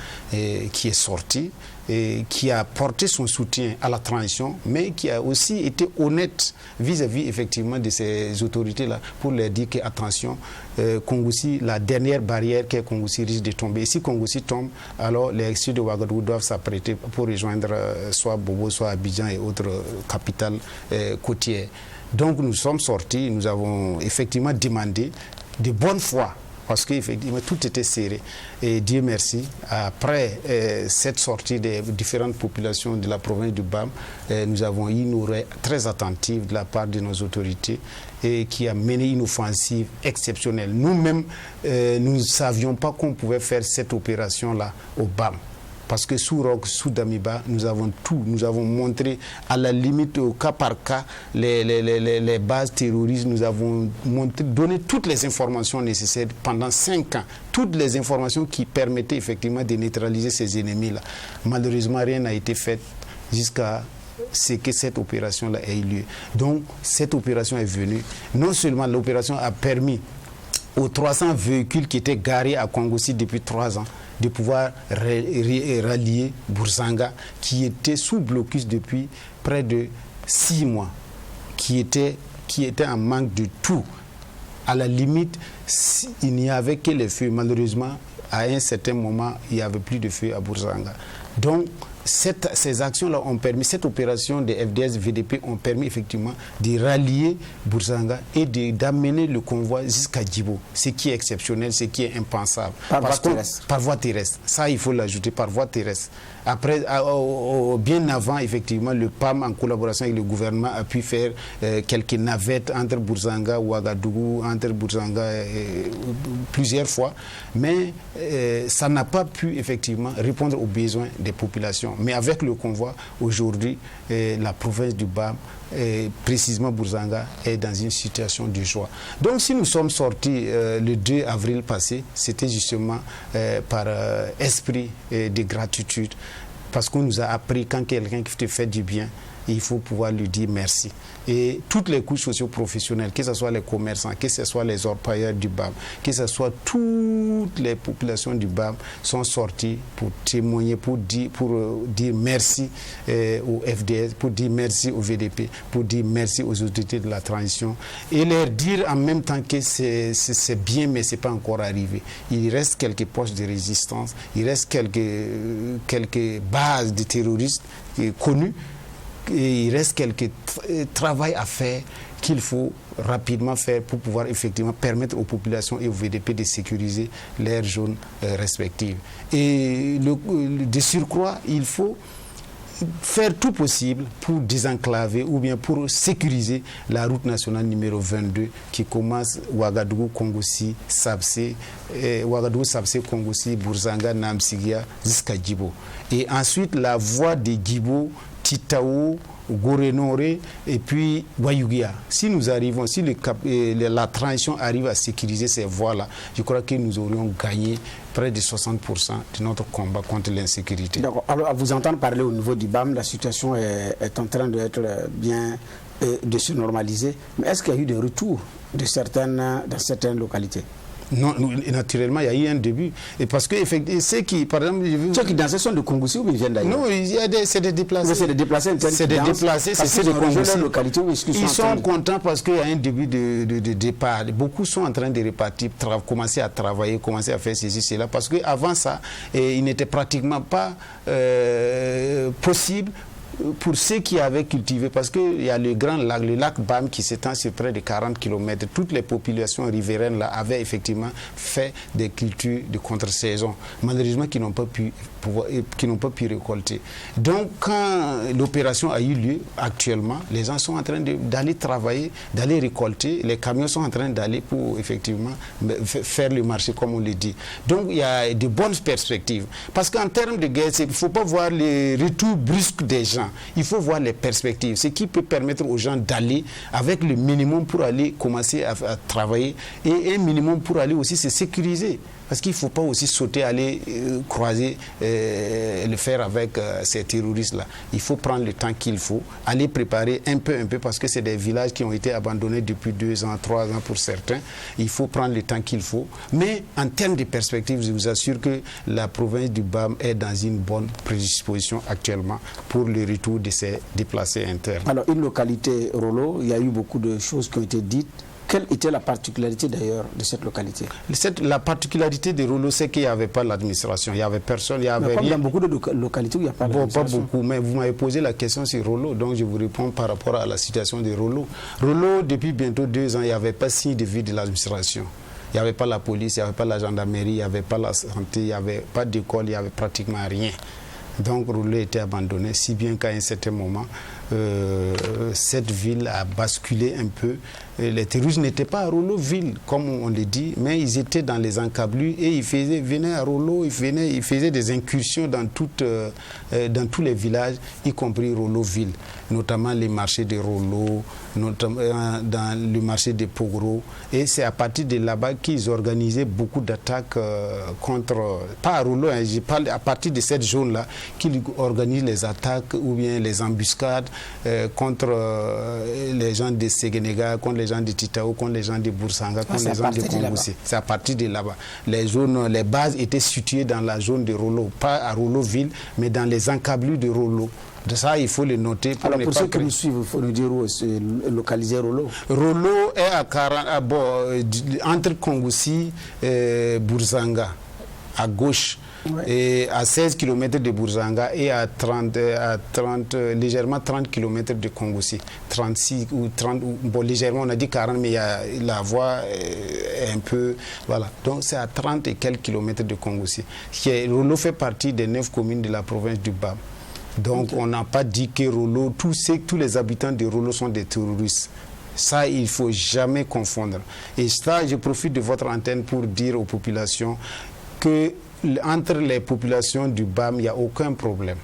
qui est sortie et qui a porté son soutien à la transition, mais qui a aussi été honnête vis-à-vis effectivement de ces autorités-là pour leur dire que, attention, Kongoussi, la dernière barrière qu'est Kongoussi risque de tomber. Et si Kongoussi tombe, alors les ex de Ouagadougou doivent s'apprêter pour rejoindre soit Bobo, soit Abidjan et autres capitales côtières. Donc nous sommes sortis, nous avons effectivement demandé de bonne foi, parce qu'effectivement tout était serré. Et Dieu merci, après cette sortie des différentes populations de la province du BAM, nous avons eu une oreille très attentive de la part de nos autorités et qui a mené une offensive exceptionnelle. Nous-mêmes, nous ne savions pas qu'on pouvait faire cette opération-là au BAM. Parce que sous Rock, sous Damiba, nous avons tout. Nous avons montré à la limite, au cas par cas, les bases terroristes. Nous avons donné toutes les informations nécessaires pendant 5 ans. Toutes les informations qui permettaient effectivement de neutraliser ces ennemis-là. Malheureusement, rien n'a été fait jusqu'à ce que cette opération-là ait eu lieu. Donc, cette opération est venue. Non seulement l'opération a permis aux 300 véhicules qui étaient garés à Kongoussi depuis 3 ans de pouvoir rallier Bourzanga, qui était sous blocus depuis près de 6 mois, qui était en manque de tout. À la limite, il n'y avait que les feux. Malheureusement, à un certain moment, il n'y avait plus de feu à Bourzanga. Donc, ces actions-là ont permis, cette opération des FDS, VDP ont permis effectivement de rallier Bourzanga et d'amener le convoi jusqu'à Djibo, ce qui est exceptionnel, ce qui est impensable. Par voie terrestre. Par voie terrestre. Ça, il faut l'ajouter, par voie terrestre. Après, bien avant, effectivement, le PAM, en collaboration avec le gouvernement, a pu faire quelques navettes entre Bourzanga, Ouagadougou, entre Bourzanga plusieurs fois. Mais ça n'a pas pu, effectivement, répondre aux besoins des populations. Mais avec le convoi, aujourd'hui, la province du BAM, précisément Bourzanga, est dans une situation de joie. Donc, si nous sommes sortis le 2 avril passé, c'était justement par esprit de gratitude, parce qu'on nous a appris quand quelqu'un qui te fait du bien, il faut pouvoir lui dire merci. Et toutes les couches socio-professionnelles, que ce soit les commerçants, que ce soit les orpailleurs du BAM, que ce soit toutes les populations du BAM, sont sorties pour témoigner, pour dire merci au FDS, pour dire merci au VDP, pour dire merci aux autorités de la transition et leur dire en même temps que c'est bien, mais ce n'est pas encore arrivé. Il reste quelques poches de résistance, il reste quelques bases de terroristes connues. il reste quelques travail à faire qu'il faut rapidement faire pour pouvoir effectivement permettre aux populations et aux VDP de sécuriser leurs zones respectives. Et de surcroît, il faut faire tout possible pour désenclaver ou bien pour sécuriser la route nationale numéro 22 qui commence Ouagadougou, Kongossi, Sabsé, Ouagadougou, Sabsé, Kongossi, Bourzanga, Namsigia jusqu'à Djibo. Et ensuite la voie de Djibo, Titaou, Gorénoré et puis Wayugia. Si nous arrivons, si la transition arrive à sécuriser ces voies-là, je crois que nous aurions gagné près de 60% de notre combat contre l'insécurité. D'accord. Alors, à vous entendre parler au niveau du BAM, la situation est en train d'être bien, de se normaliser. Mais est-ce qu'il y a eu des retours dans certaines localités? Non, naturellement, il y a eu un début. Et parce que, ceux qui, par exemple... Ceux qui dansent sont de Kongossi ou ils viennent d'ailleurs? Non, c'est des déplacés. C'est des déplacés, c'est des déplacés, c'est des Kongossi. Ils sont contents parce qu'il y a un début de départ. Beaucoup sont en train de repartir, commencer à travailler, commencer à faire ceci, cela. Parce qu'avant ça, il n'était pratiquement pas possible pour ceux qui avaient cultivé, parce qu'il y a le grand lac, le lac Bam qui s'étend sur près de 40 km, toutes les populations riveraines là avaient effectivement fait des cultures de contre-saison, malheureusement qui n'ont pas pu récolter. Donc quand l'opération a eu lieu, actuellement, les gens sont en train d'aller travailler, d'aller récolter, les camions sont en train d'aller pour effectivement faire le marché comme on le dit. Donc il y a de bonnes perspectives, parce qu'en termes de guerre, il ne faut pas voir les retours brusques des gens. Il faut voir les perspectives, ce qui peut permettre aux gens d'aller avec le minimum pour aller commencer à travailler et un minimum pour aller aussi se sécuriser. Parce qu'il ne faut pas aussi sauter, aller croiser, le faire avec ces terroristes-là. Il faut prendre le temps qu'il faut, aller préparer un peu, parce que c'est des villages qui ont été abandonnés depuis 2 ans, 3 ans pour certains. Il faut prendre le temps qu'il faut. Mais en termes de perspective, je vous assure que la province du BAM est dans une bonne prédisposition actuellement pour le retour de ces déplacés internes. Alors, une localité, Rolo, il y a eu beaucoup de choses qui ont été dites. Quelle était la particularité d'ailleurs de cette localité? La particularité de Rolo, c'est qu'il n'y avait pas l'administration, il n'y avait personne, il n'y avait rien. Dans beaucoup de localités où il n'y a pas d'administration. Pas beaucoup, mais vous m'avez posé la question sur Rolo, donc je vous réponds par rapport à la situation de Rolo. Rolo, depuis bientôt 2 ans, il n'y avait pas signe de vie de l'administration. Il n'y avait pas la police, il n'y avait pas la gendarmerie, il n'y avait pas la santé, il n'y avait pas d'école, il n'y avait pratiquement rien. Donc Rolo était abandonné, si bien qu'à un certain moment, cette ville a basculé un peu. Les terroristes n'étaient pas à Rolo-ville, comme on le dit, mais ils étaient dans les encablures et ils venaient à Rolo, ils faisaient des incursions dans tous les villages, y compris Rolo-ville, notamment les marchés de Rolo, notamment dans le marché de Pogoro. Et c'est à partir de là-bas qu'ils organisaient beaucoup d'attaques pas à Rolo, hein, je parle à partir de cette zone-là, qu'ils organisent les attaques ou bien les embuscades contre les gens de Séguénéga, contre les gens de Titaou, contre les gens de Bourzanga, contre les gens de Kongossi. C'est à partir de là-bas. Les bases étaient situées dans la zone de Rolo, pas à Rolo-ville, mais dans les encablures de Rolo. De ça, il faut le noter. Pour ceux qui nous suivent, il faut nous dire où est localisé Rolo. Rolo est entre Kongossi et Bourzanga, à gauche. Ouais. Et à 16 km de Bourzanga et à légèrement 30 km de Kongossi. 36 ou 30, bon, légèrement, on a dit 40, mais la voie est un peu... Voilà. Donc c'est à 30 et quelques kilomètres de Kongossi. Rolo fait partie des 9 communes de la province du BAM. Donc on n'a pas dit que Rolo, tous les habitants de Rolo sont des terroristes. Ça, il ne faut jamais confondre. Et ça, je profite de votre antenne pour dire aux populations que entre les populations du BAM, il n'y a aucun problème.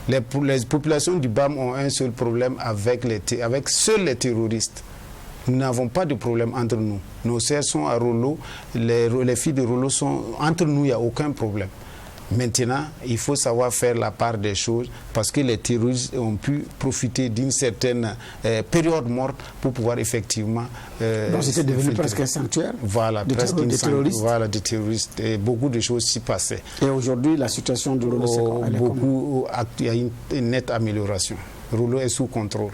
Les populations du BAM ont un seul problème avec seuls les terroristes. Nous n'avons pas de problème entre nous. Nos sœurs sont à Rolo, les filles de Rolo sont... Entre nous, il n'y a aucun problème. Maintenant, il faut savoir faire la part des choses parce que les terroristes ont pu profiter d'une certaine période morte pour pouvoir effectivement... Donc c'était devenu presque un sanctuaire. Voilà, presque des terroristes. Voilà, des terroristes. Et beaucoup de choses s'y passaient. Et aujourd'hui, la situation de Rolo, c'est comment? Il y a une nette amélioration. Rolo est sous contrôle.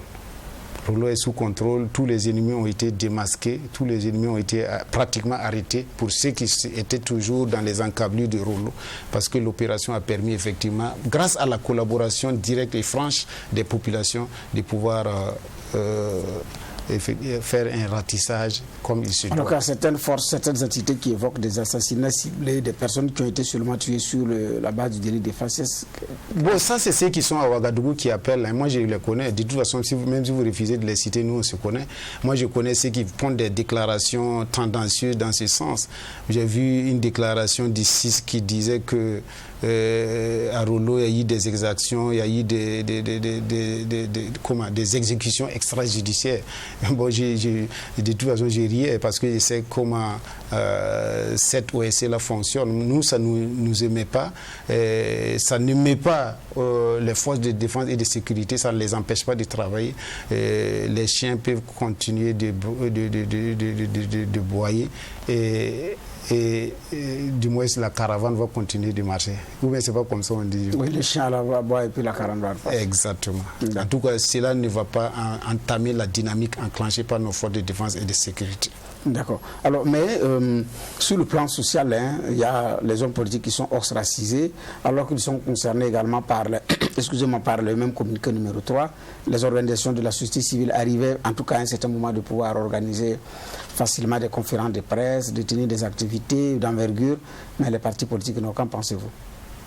Rollo est sous contrôle, tous les ennemis ont été démasqués, tous les ennemis ont été pratiquement arrêtés pour ceux qui étaient toujours dans les encablures de Rollo, parce que l'opération a permis effectivement, grâce à la collaboration directe et franche des populations, de pouvoir faire un ratissage comme il se doit. Alors, certaines forces, certaines entités qui évoquent des assassinats ciblés, des personnes qui ont été seulement tuées sur la base du délit de faciès. Bon, ça c'est ceux qui sont à Ouagadougou qui appellent. Moi je les connais. De toute façon, même si vous refusez de les citer, nous on se connaît. Moi je connais ceux qui font des déclarations tendancieuses dans ce sens. J'ai vu une déclaration d'ici qui disait que à Rollo, il y a eu des exactions, il y a eu des exécutions extrajudiciaires. Bon, de toute façon, j'ai ri parce que je sais comment cette OSC-là fonctionne. Nous, ça ne nous aimait pas. Ça ne met pas les forces de défense et de sécurité, ça ne les empêche pas de travailler. Les chiens peuvent continuer de boyer. Et du moins la caravane va continuer de marcher. Ou bien c'est pas comme ça on dit. Oui, les chiens là vont boire et puis la caravane va passer. Exactement. En tout cas, cela ne va pas entamer la dynamique enclenchée par nos forces de défense et de sécurité. D'accord. Alors, mais sur le plan social, il y a les hommes politiques qui sont ostracisés, alors qu'ils sont concernés également par le même communiqué numéro 3. Les organisations de la société civile arrivaient, en tout cas à un certain moment, de pouvoir organiser facilement des conférences de presse, de tenir des activités d'envergure, mais les partis politiques, qu'en pensez-vous?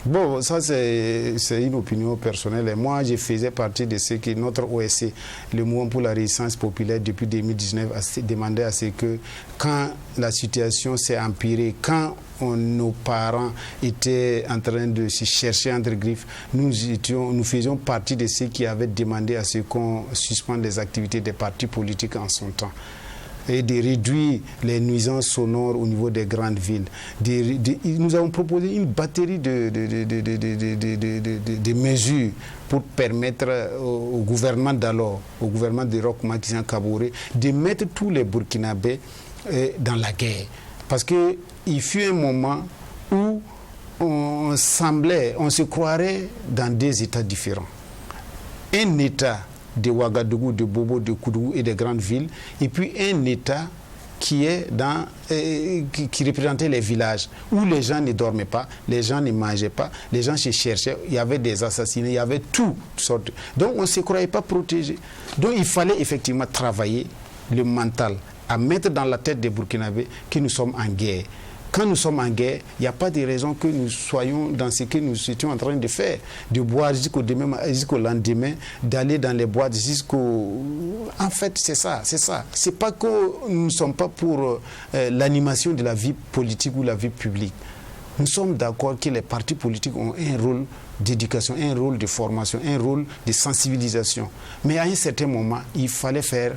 Bon, ça c'est une opinion personnelle. Et moi, je faisais partie de ceux qui, notre OSC, le Mouvement pour la Résistance populaire, depuis 2019, a demandé à ce que, quand la situation s'est empirée, quand nos parents étaient en train de se chercher entre griffes, nous faisions partie de ceux qui avaient demandé à ce qu'on suspende les activités des partis politiques en son temps, et de réduire les nuisances sonores au niveau des grandes villes. Nous avons proposé une batterie de mesures pour permettre au gouvernement d'alors, au gouvernement de Roch Marc Christian Kaboré, de mettre tous les Burkinabés dans la guerre. Parce qu'il fut un moment où on se croirait dans deux États différents. Un État de Ouagadougou, de Bobo, de Koudougou et des grandes villes, et puis un État qui représentait les villages, où les gens ne dormaient pas, les gens ne mangeaient pas, les gens se cherchaient, il y avait des assassinats, il y avait toutes sortes. Donc on ne se croyait pas protégé. Donc il fallait effectivement travailler le mental, à mettre dans la tête des Burkinabés que nous sommes en guerre. Quand nous sommes en guerre, il n'y a pas de raison que nous soyons dans ce que nous étions en train de faire, de boire jusqu'au lendemain, d'aller dans les boîtes jusqu'au... En fait, c'est ça, c'est ça. C'est pas que nous ne sommes pas pour l'animation de la vie politique ou la vie publique. Nous sommes d'accord que les partis politiques ont un rôle d'éducation, un rôle de formation, un rôle de sensibilisation. Mais à un certain moment, il fallait faire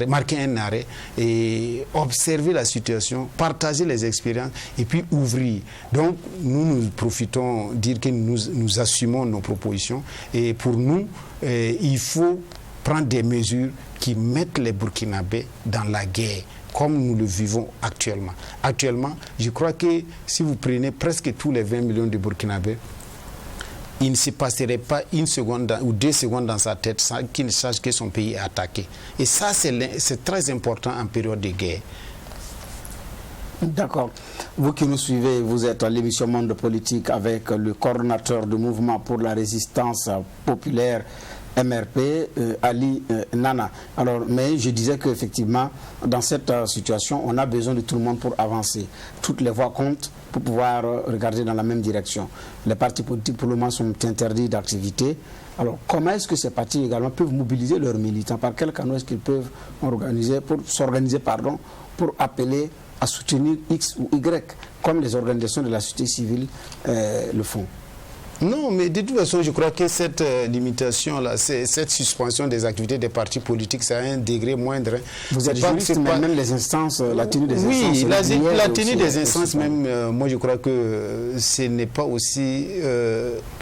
marquer un arrêt et observer la situation, partager les expériences et puis ouvrir. Donc, nous profitons, dire que nous assumons nos propositions et pour nous, il faut prendre des mesures qui mettent les Burkinabés dans la guerre, comme nous le vivons actuellement. Actuellement, je crois que si vous prenez presque tous les 20 millions de Burkinabés, il ne se passerait pas une seconde ou 2 secondes dans sa tête sans qu'il ne sache que son pays est attaqué. Et ça, c'est très important en période de guerre. D'accord. Vous qui nous suivez, vous êtes à l'émission Monde Politique avec le coordonnateur du mouvement pour la résistance populaire MRP, Ali Nana. Alors, mais je disais qu'effectivement, dans cette situation, on a besoin de tout le monde pour avancer. Toutes les voix comptent pour pouvoir regarder dans la même direction. Les partis politiques, pour le moment, sont interdits d'activité. Alors, comment est-ce que ces partis également peuvent mobiliser leurs militants? Par quel canal est-ce qu'ils peuvent s'organiser pour appeler à soutenir X ou Y, comme les organisations de la société civile le font? Non, mais de toute façon, je crois que cette limitation-là, cette suspension des activités des partis politiques, c'est à un degré moindre. Vous êtes juriste, mais même les instances, la tenue des instances... Oui, la tenue des instances, même, moi je crois que ce n'est pas aussi...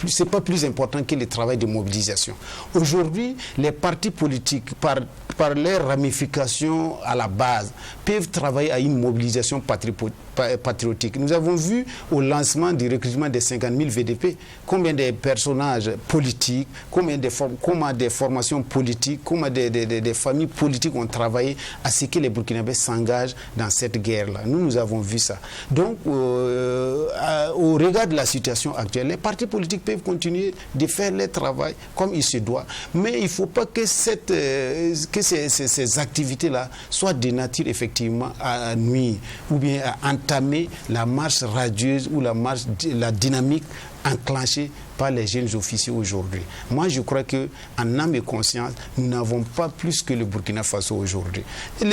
c'est pas plus important que le travail de mobilisation. Aujourd'hui, les partis politiques, par par leurs ramifications à la base, peuvent travailler à une mobilisation patriotique. Nous avons vu au lancement du recrutement des 50 000 VDP combien de personnages politiques, comment des formations politiques, comment des familles politiques ont travaillé à ce que les Burkinabés s'engagent dans cette guerre-là. Nous avons vu ça. Donc, au regard de la situation actuelle, les partis politiques peuvent continuer de faire leur travail comme il se doit. Mais il ne faut pas que ces activités-là soient de nature effectivement à nuire ou bien à entamer la marche radieuse ou la dynamique enclenchée par les jeunes officiers aujourd'hui. Moi, je crois qu'en âme et conscience, nous n'avons pas plus que le Burkina Faso aujourd'hui.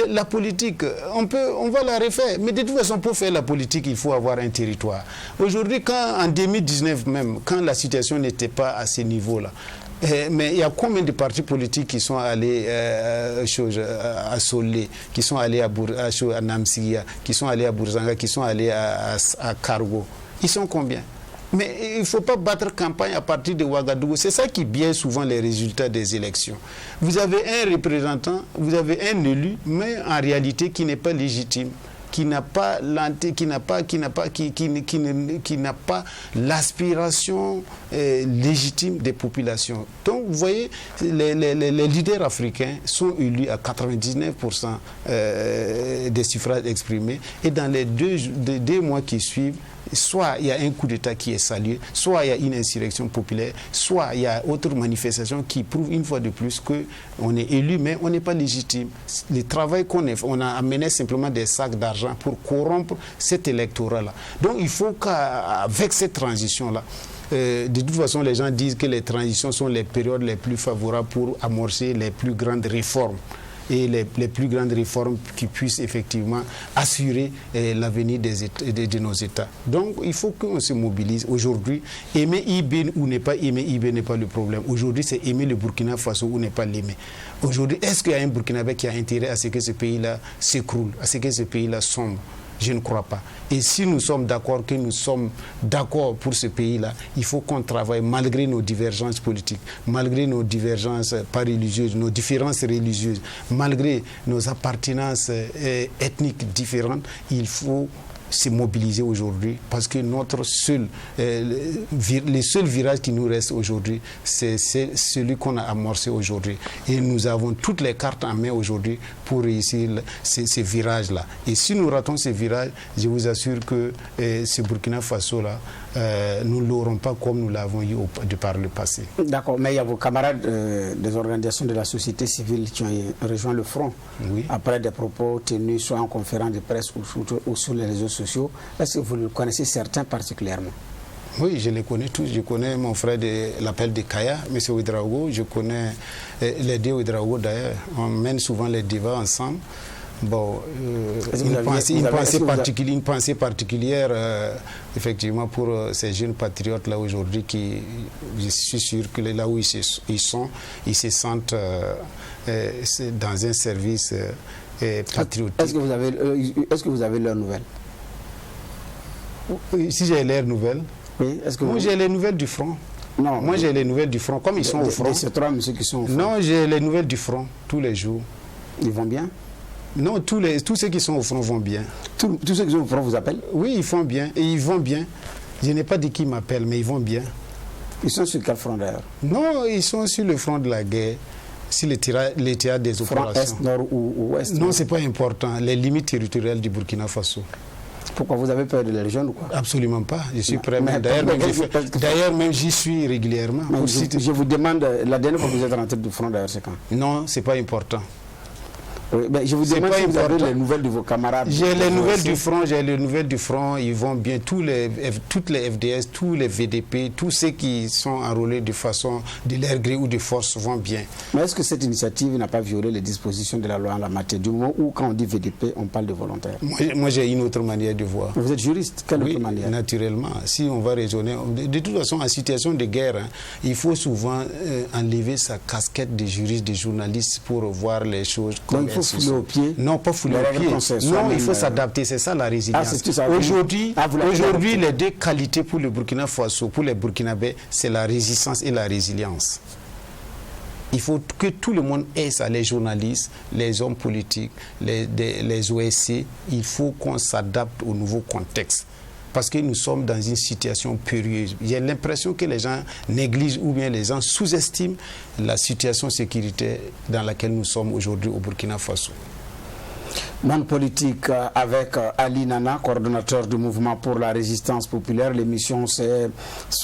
La politique, on va la refaire, mais de toute façon, pour faire la politique, il faut avoir un territoire. Aujourd'hui, en 2019 même, quand la situation n'était pas à ce niveau-là, mais il y a combien de partis politiques qui sont allés à Solé, qui sont allés à Namsiya, qui sont allés à Bourzanga, qui sont allés à Cargo? Ils sont combien? Mais il ne faut pas battre campagne à partir de Ouagadougou. C'est ça qui biaise souvent les résultats des élections. Vous avez un représentant, vous avez un élu, mais en réalité qui n'est pas légitime, qui n'a pas l'aspiration légitime des populations. Donc, vous voyez, les leaders africains sont élus à 99% des suffrages exprimés. Et dans les deux mois qui suivent, soit il y a un coup d'État qui est salué, soit il y a une insurrection populaire, soit il y a autre manifestation qui prouve une fois de plus qu'on est élu, mais on n'est pas légitime. Le travail on a amené simplement des sacs d'argent pour corrompre cet électorat-là. Donc il faut qu'avec cette transition-là, de toute façon, les gens disent que les transitions sont les périodes les plus favorables pour amorcer les plus grandes réformes. Et les plus grandes réformes qui puissent effectivement assurer l'avenir de nos États. Donc, il faut qu'on se mobilise. Aujourd'hui, aimer IB ou ne pas aimer IB n'est pas le problème. Aujourd'hui, c'est aimer le Burkina Faso ou ne pas l'aimer. Aujourd'hui, est-ce qu'il y a un Burkinabé qui a intérêt à ce que ce pays-là s'écroule, à ce que ce pays-là sombre? Je ne crois pas. Et si nous sommes d'accord pour ce pays-là, il faut qu'on travaille malgré nos divergences politiques, malgré nos divergences pas religieuses, nos différences religieuses, malgré nos appartenances ethniques différentes, il faut se mobiliser aujourd'hui parce que le seul virage qui nous reste aujourd'hui, c'est celui qu'on a amorcé aujourd'hui. Et nous avons toutes les cartes en main aujourd'hui pour réussir ces virages-là. Et si nous ratons ces virages, je vous assure que ce Burkina Faso-là, nous ne l'aurons pas comme nous l'avons eu de par le passé. D'accord, mais il y a vos camarades des organisations de la société civile qui ont rejoint le front, oui, après des propos tenus soit en conférence de presse ou sur les réseaux sociaux. Est-ce que vous le connaissez certains particulièrement? Oui, je les connais tous. Je connais mon frère de l'appel de Kaya, M. Ouedraogo. Je connais les deux Ouedraogo d'ailleurs. On mène souvent les débats ensemble. Bon, une pensée particulière, effectivement, pour ces jeunes patriotes-là aujourd'hui qui, je suis sûr que là où ils se sentent dans un service patriotique. Est-ce que vous avez leurs nouvelles? Si j'ai leurs nouvelles, oui, moi j'ai les nouvelles du front. Non, moi j'ai les nouvelles du front, comme ils sont au front. Ces trois messieurs qui sont au front. Non, j'ai les nouvelles du front tous les jours. Ils vont bien? Non, tous ceux qui sont au front vont bien. Tous ceux qui sont au front vous appellent? Oui, ils font bien et ils vont bien. Je n'ai pas dit qu'ils m'appellent, mais ils vont bien. Ils sont sur quel front d'ailleurs? Non, ils sont sur le front de la guerre, sur les théâtres des opérations. Front Est, Nord ou Ouest? Non, ce n'est pas important. Les limites territoriales du Burkina Faso. Pourquoi, vous avez peur de les rejoindre ou quoi? Absolument pas. Je suis prêt. D'ailleurs, même j'y suis régulièrement. Je vous demande, la dernière fois que vous êtes rentré du front d'ailleurs, c'est quand? Non, ce n'est pas important. Oui, ben je vous demande si vous avez les nouvelles de vos camarades. J'ai les nouvelles du front, ils vont bien. Toutes les FDS, tous les VDP, tous ceux qui sont enrôlés de façon de leur gré ou de force vont bien. Mais est-ce que cette initiative n'a pas violé les dispositions de la loi en la matière? Du moment où, quand on dit VDP, on parle de volontaires. Moi j'ai une autre manière de voir. Vous êtes juriste, quelle autre manière? Naturellement. Si on va raisonner, de toute façon, en situation de guerre, il faut souvent enlever sa casquette de juriste, de journaliste pour voir les choses comme elles. Fouler aux pieds? Non, pas fouler aux pieds. Non, il faut s'adapter, c'est ça la résilience. Aujourd'hui, les deux qualités pour le Burkina Faso, pour les Burkinabés, c'est la résistance et la résilience. Il faut que tout le monde ait ça, les journalistes, les hommes politiques, les OSC. Il faut qu'on s'adapte au nouveau contexte. Parce que nous sommes dans une situation périlleuse. J'ai l'impression que les gens négligent ou bien les gens sous-estiment la situation sécuritaire dans laquelle nous sommes aujourd'hui au Burkina Faso. Monde politique avec Ali Nana, coordonnateur du mouvement pour la résistance populaire. L'émission se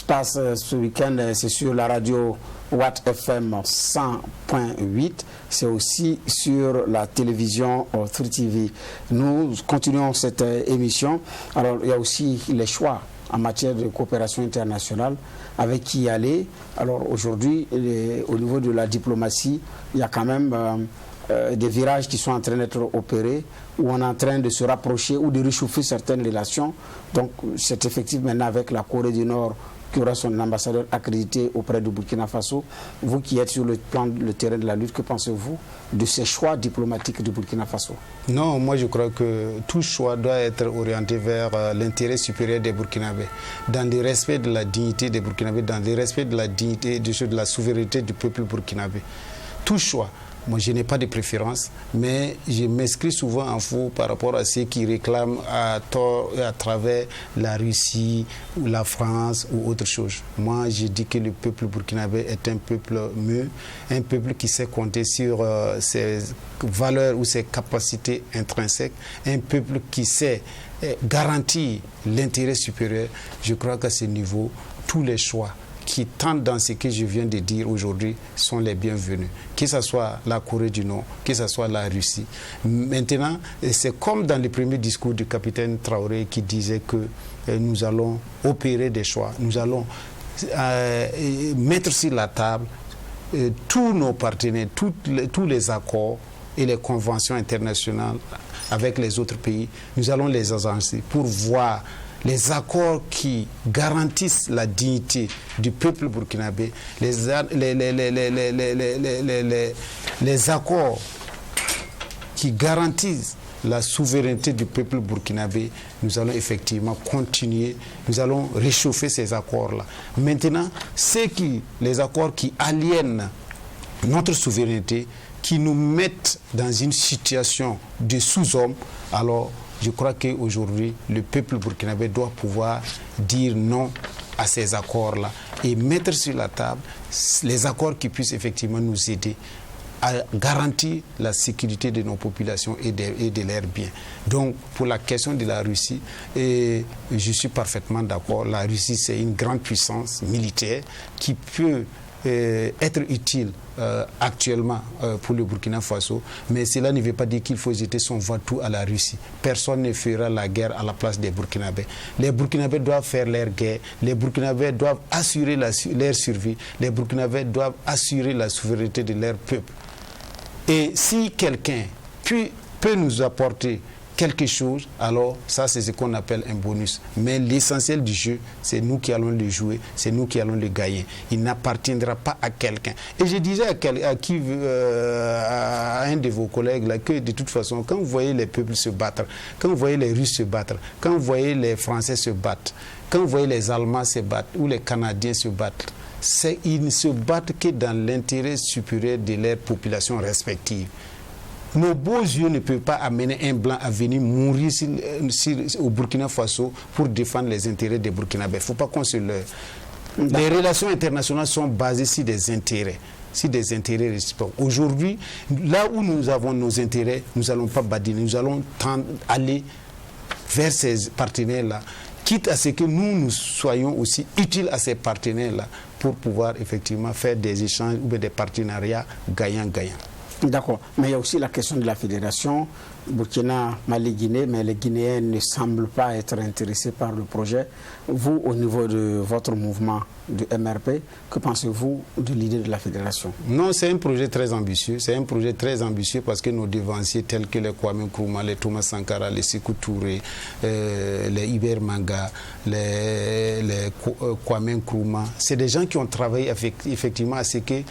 passe ce week-end, c'est sur la radio Watt FM 100.8. C'est aussi sur la télévision 3TV. Nous continuons cette émission. Alors, il y a aussi les choix en matière de coopération internationale, avec qui y aller. Alors, aujourd'hui, au niveau de la diplomatie, il y a quand même des virages qui sont en train d'être opérés, où on est en train de se rapprocher ou de réchauffer certaines relations. Donc c'est effectif maintenant avec la Corée du Nord qui aura son ambassadeur accrédité auprès du Burkina Faso. Vous qui êtes sur le terrain de la lutte, que pensez-vous de ces choix diplomatiques du Burkina Faso? Non, moi je crois que tout choix doit être orienté vers l'intérêt supérieur des Burkinabés, dans le respect de la dignité des Burkinabés, dans le respect de la dignité de la souveraineté du peuple burkinabé. Tout choix. Moi, je n'ai pas de préférence, mais je m'inscris souvent en faux par rapport à ceux qui réclament à tort et à travers la Russie ou la France ou autre chose. Moi, je dis que le peuple burkinabé est un peuple mieux, un peuple qui sait compter sur ses valeurs ou ses capacités intrinsèques, un peuple qui sait garantir l'intérêt supérieur. Je crois qu'à ce niveau, tous les choix qui tentent dans ce que je viens de dire aujourd'hui sont les bienvenus. Que ce soit la Corée du Nord, que ce soit la Russie. Maintenant, c'est comme dans le premier discours du capitaine Traoré qui disait que nous allons opérer des choix, nous allons mettre sur la table tous nos partenaires, tous les accords et les conventions internationales avec les autres pays. Nous allons les agencer pour voir les accords qui garantissent la dignité du peuple burkinabé, les accords qui garantissent la souveraineté du peuple burkinabé. Nous allons effectivement continuer, nous allons réchauffer ces accords-là. Maintenant, les accords qui aliènent notre souveraineté, qui nous mettent dans une situation de sous-homme, alors je crois qu'aujourd'hui, le peuple burkinabé doit pouvoir dire non à ces accords-là et mettre sur la table les accords qui puissent effectivement nous aider à garantir la sécurité de nos populations et de leurs biens. Donc, pour la question de la Russie, je suis parfaitement d'accord. La Russie, c'est une grande puissance militaire qui peut être utile actuellement pour le Burkina Faso, mais cela ne veut pas dire qu'il faut jeter son va-tout à la Russie. Personne ne fera la guerre à la place des Burkinabés. Les Burkinabés doivent faire leur guerre, les Burkinabés doivent assurer leur survie, les Burkinabés doivent assurer la souveraineté de leur peuple. Et si quelqu'un peut nous apporter quelque chose, alors ça c'est ce qu'on appelle un bonus. Mais l'essentiel du jeu, c'est nous qui allons le jouer, c'est nous qui allons le gagner. Il n'appartiendra pas à quelqu'un. Et je disais à un de vos collègues là, que de toute façon, quand vous voyez les peuples se battre, quand vous voyez les Russes se battre, quand vous voyez les Français se battre, quand vous voyez les Allemands se battre ou les Canadiens se battre, ils ne se battent que dans l'intérêt supérieur de leurs populations respectives. Nos beaux yeux ne peuvent pas amener un blanc à venir mourir au Burkina Faso pour défendre les intérêts des Burkinabés. Il ne faut pas qu'on se leurre. Les relations internationales sont basées sur des intérêts. Réciproques. Aujourd'hui, là où nous avons nos intérêts, nous n'allons pas badiner, nous allons aller vers ces partenaires-là, quitte à ce que nous soyons aussi utiles à ces partenaires-là pour pouvoir effectivement faire des échanges ou des partenariats gagnant-gagnant. D'accord, mais il y a aussi la question de la fédération Burkina, Mali, Guinée, mais les Guinéens ne semblent pas être intéressés par le projet. Vous, au niveau de votre mouvement du MRP, que pensez-vous de l'idée de la fédération? Non, c'est un projet très ambitieux. C'est un projet très ambitieux parce que nos devanciers tels que les Kwame Nkrumah, les Thomas Sankara, les Sékou Touré, les Iber Manga, les Kwame Nkrumah, c'est des gens qui ont travaillé effectivement à ce que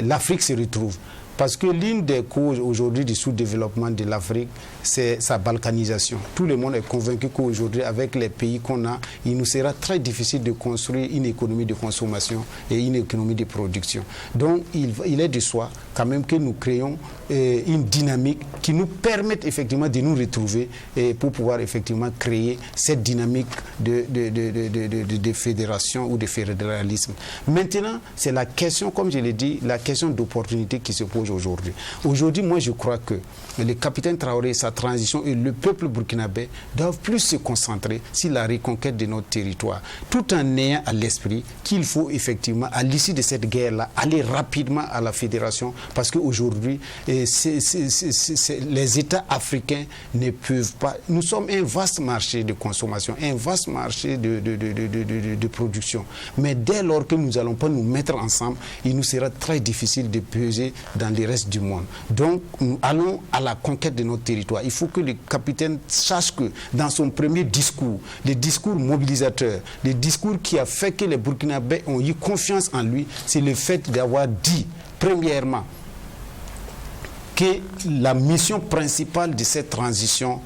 l'Afrique se retrouve. Parce que l'une des causes aujourd'hui du sous-développement de l'Afrique, c'est sa balkanisation. Tout le monde est convaincu qu'aujourd'hui, avec les pays qu'on a, il nous sera très difficile de construire une économie de consommation et une économie de production. Donc, il est de soi quand même que nous créons une dynamique qui nous permette effectivement de nous retrouver et pour pouvoir effectivement créer cette dynamique de fédération ou de fédéralisme. Maintenant, c'est la question, comme je l'ai dit, la question d'opportunité qui se pose aujourd'hui. Aujourd'hui, moi, je crois que le capitaine Traoré, sa transition et le peuple burkinabé doivent plus se concentrer sur la reconquête de notre territoire, tout en ayant à l'esprit qu'il faut effectivement, à l'issue de cette guerre-là, aller rapidement à la fédération, parce qu'aujourd'hui, les États africains ne peuvent pas... Nous sommes un vaste marché de consommation, un vaste marché de production. Mais dès lors que nous n'allons pas nous mettre ensemble, il nous sera très difficile de peser dans le reste du monde. Donc, nous allons à la conquête de notre territoire. Il faut que le capitaine sache que dans son premier discours, le discours mobilisateur, le discours qui a fait que les Burkinabés ont eu confiance en lui, c'est le fait d'avoir dit, premièrement, que la mission principale de cette transition,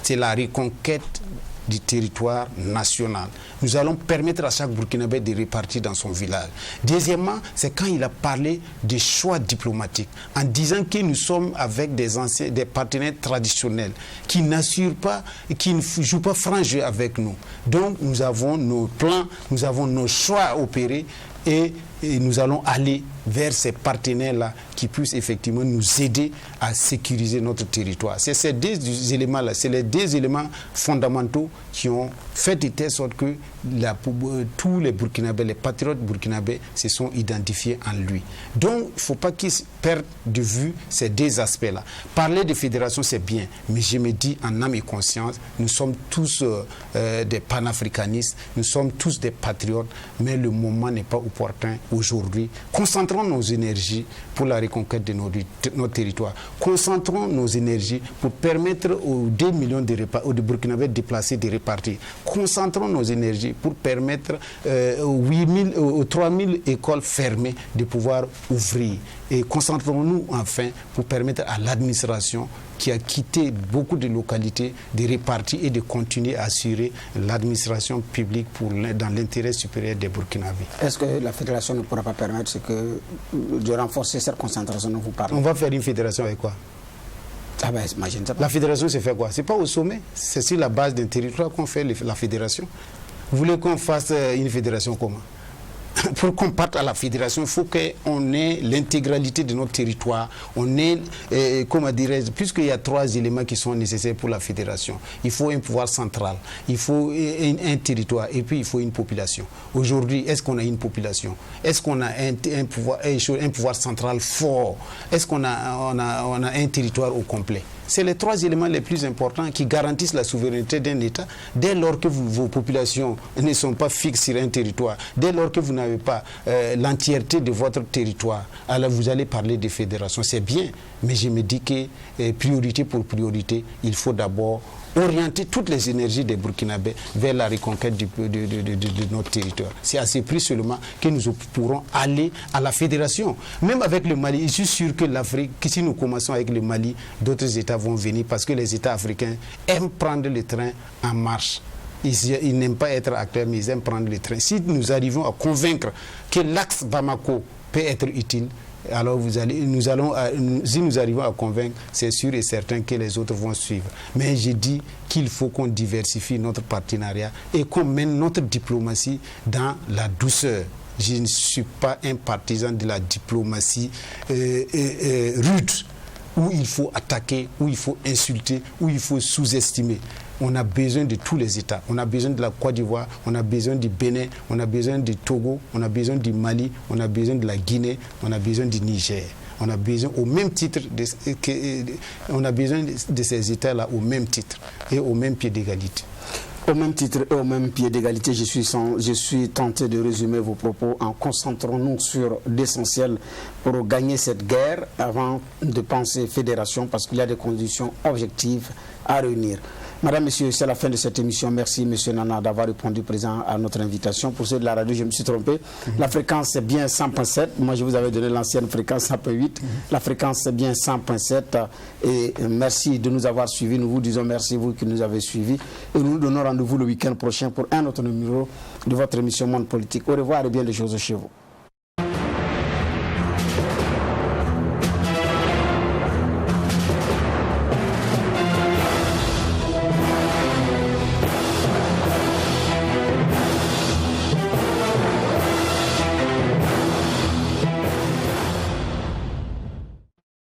c'est la reconquête du territoire national. Nous allons permettre à chaque Burkinabé de repartir dans son village. Deuxièmement, c'est quand il a parlé des choix diplomatiques, en disant que nous sommes avec des partenaires traditionnels qui n'assurent pas, qui ne jouent pas franc jeu avec nous. Donc nous avons nos plans, nous avons nos choix à opérer et nous allons aller vers ces partenaires-là qui puissent effectivement nous aider à sécuriser notre territoire. C'est ces deux éléments-là, c'est les deux éléments fondamentaux qui ont fait de telle sorte que tous les Burkinabés, les patriotes burkinabés se sont identifiés en lui. Donc, il ne faut pas qu'ils perdent de vue ces deux aspects-là. Parler de fédération, c'est bien, mais je me dis en âme et conscience, nous sommes tous des panafricanistes, nous sommes tous des patriotes, mais le moment n'est pas opportun aujourd'hui. Concentrons nos énergies pour la reconquête de notre territoire. Concentrons nos énergies pour permettre aux 2 millions de Burkinabés déplacés de repartir. Concentrons nos énergies pour permettre aux 3000 écoles fermées de pouvoir ouvrir. Et concentrons-nous enfin pour permettre à l'administration qui a quitté beaucoup de localités de repartir et de continuer à assurer l'administration publique dans l'intérêt supérieur des Burkinabés. Est-ce que la fédération ne pourra pas permettre de renforcer cette concentration dont vous parlez? On va faire une fédération avec quoi? Ah ben, imagine ça. La fédération, c'est fait quoi? C'est pas au sommet. C'est sur la base d'un territoire qu'on fait la fédération. Vous voulez qu'on fasse une fédération comment? Pour qu'on parte à la fédération, il faut qu'on ait l'intégralité de notre territoire. On ait, comment dirais-je, puisqu'il y a 3 éléments qui sont nécessaires pour la fédération. Il faut un pouvoir central, il faut un territoire et puis il faut une population. Aujourd'hui, est-ce qu'on a une population? Est-ce qu'on a un pouvoir central fort? Est-ce qu'on a un territoire au complet? C'est les 3 éléments les plus importants qui garantissent la souveraineté d'un État. Dès lors que vos populations ne sont pas fixes sur un territoire, dès lors que vous n'avez pas l'entièreté de votre territoire, alors vous allez parler de fédération. C'est bien, mais je me dis que priorité pour priorité, il faut d'abord orienter toutes les énergies des Burkinabés vers la reconquête de notre territoire. C'est à ce prix seulement que nous pourrons aller à la fédération. Même avec le Mali, je suis sûr que l'Afrique, que si nous commençons avec le Mali, d'autres États vont venir parce que les États africains aiment prendre le train en marche. Ils n'aiment pas être acteurs, mais ils aiment prendre le train. Si nous arrivons à convaincre que l'axe Bamako peut être utile, alors si nous arrivons à convaincre, c'est sûr et certain que les autres vont suivre. Mais je dis qu'il faut qu'on diversifie notre partenariat et qu'on mène notre diplomatie dans la douceur. Je ne suis pas un partisan de la diplomatie rude, où il faut attaquer, où il faut insulter, où il faut sous-estimer. On a besoin de tous les États. On a besoin de la Côte d'Ivoire, on a besoin du Bénin, on a besoin du Togo, on a besoin du Mali, on a besoin de la Guinée, on a besoin du Niger. On a besoin au même titre on a besoin de ces États-là au même titre et au même pied d'égalité. Au même titre et au même pied d'égalité, je suis tenté de résumer vos propos en concentrant-nous sur l'essentiel pour gagner cette guerre avant de penser fédération, parce qu'il y a des conditions objectives à réunir. Madame, Monsieur, c'est la fin de cette émission. Merci, Monsieur Nana, d'avoir répondu présent à notre invitation. Pour ceux de la radio, je me suis trompé. La fréquence est bien 100.7. Moi, je vous avais donné l'ancienne fréquence 100.8. La fréquence est bien 100.7. Et merci de nous avoir suivis. Nous vous disons merci, vous qui nous avez suivis. Et nous nous donnons rendez-vous le week-end prochain pour un autre numéro de votre émission Monde Politique. Au revoir et bien des choses chez vous.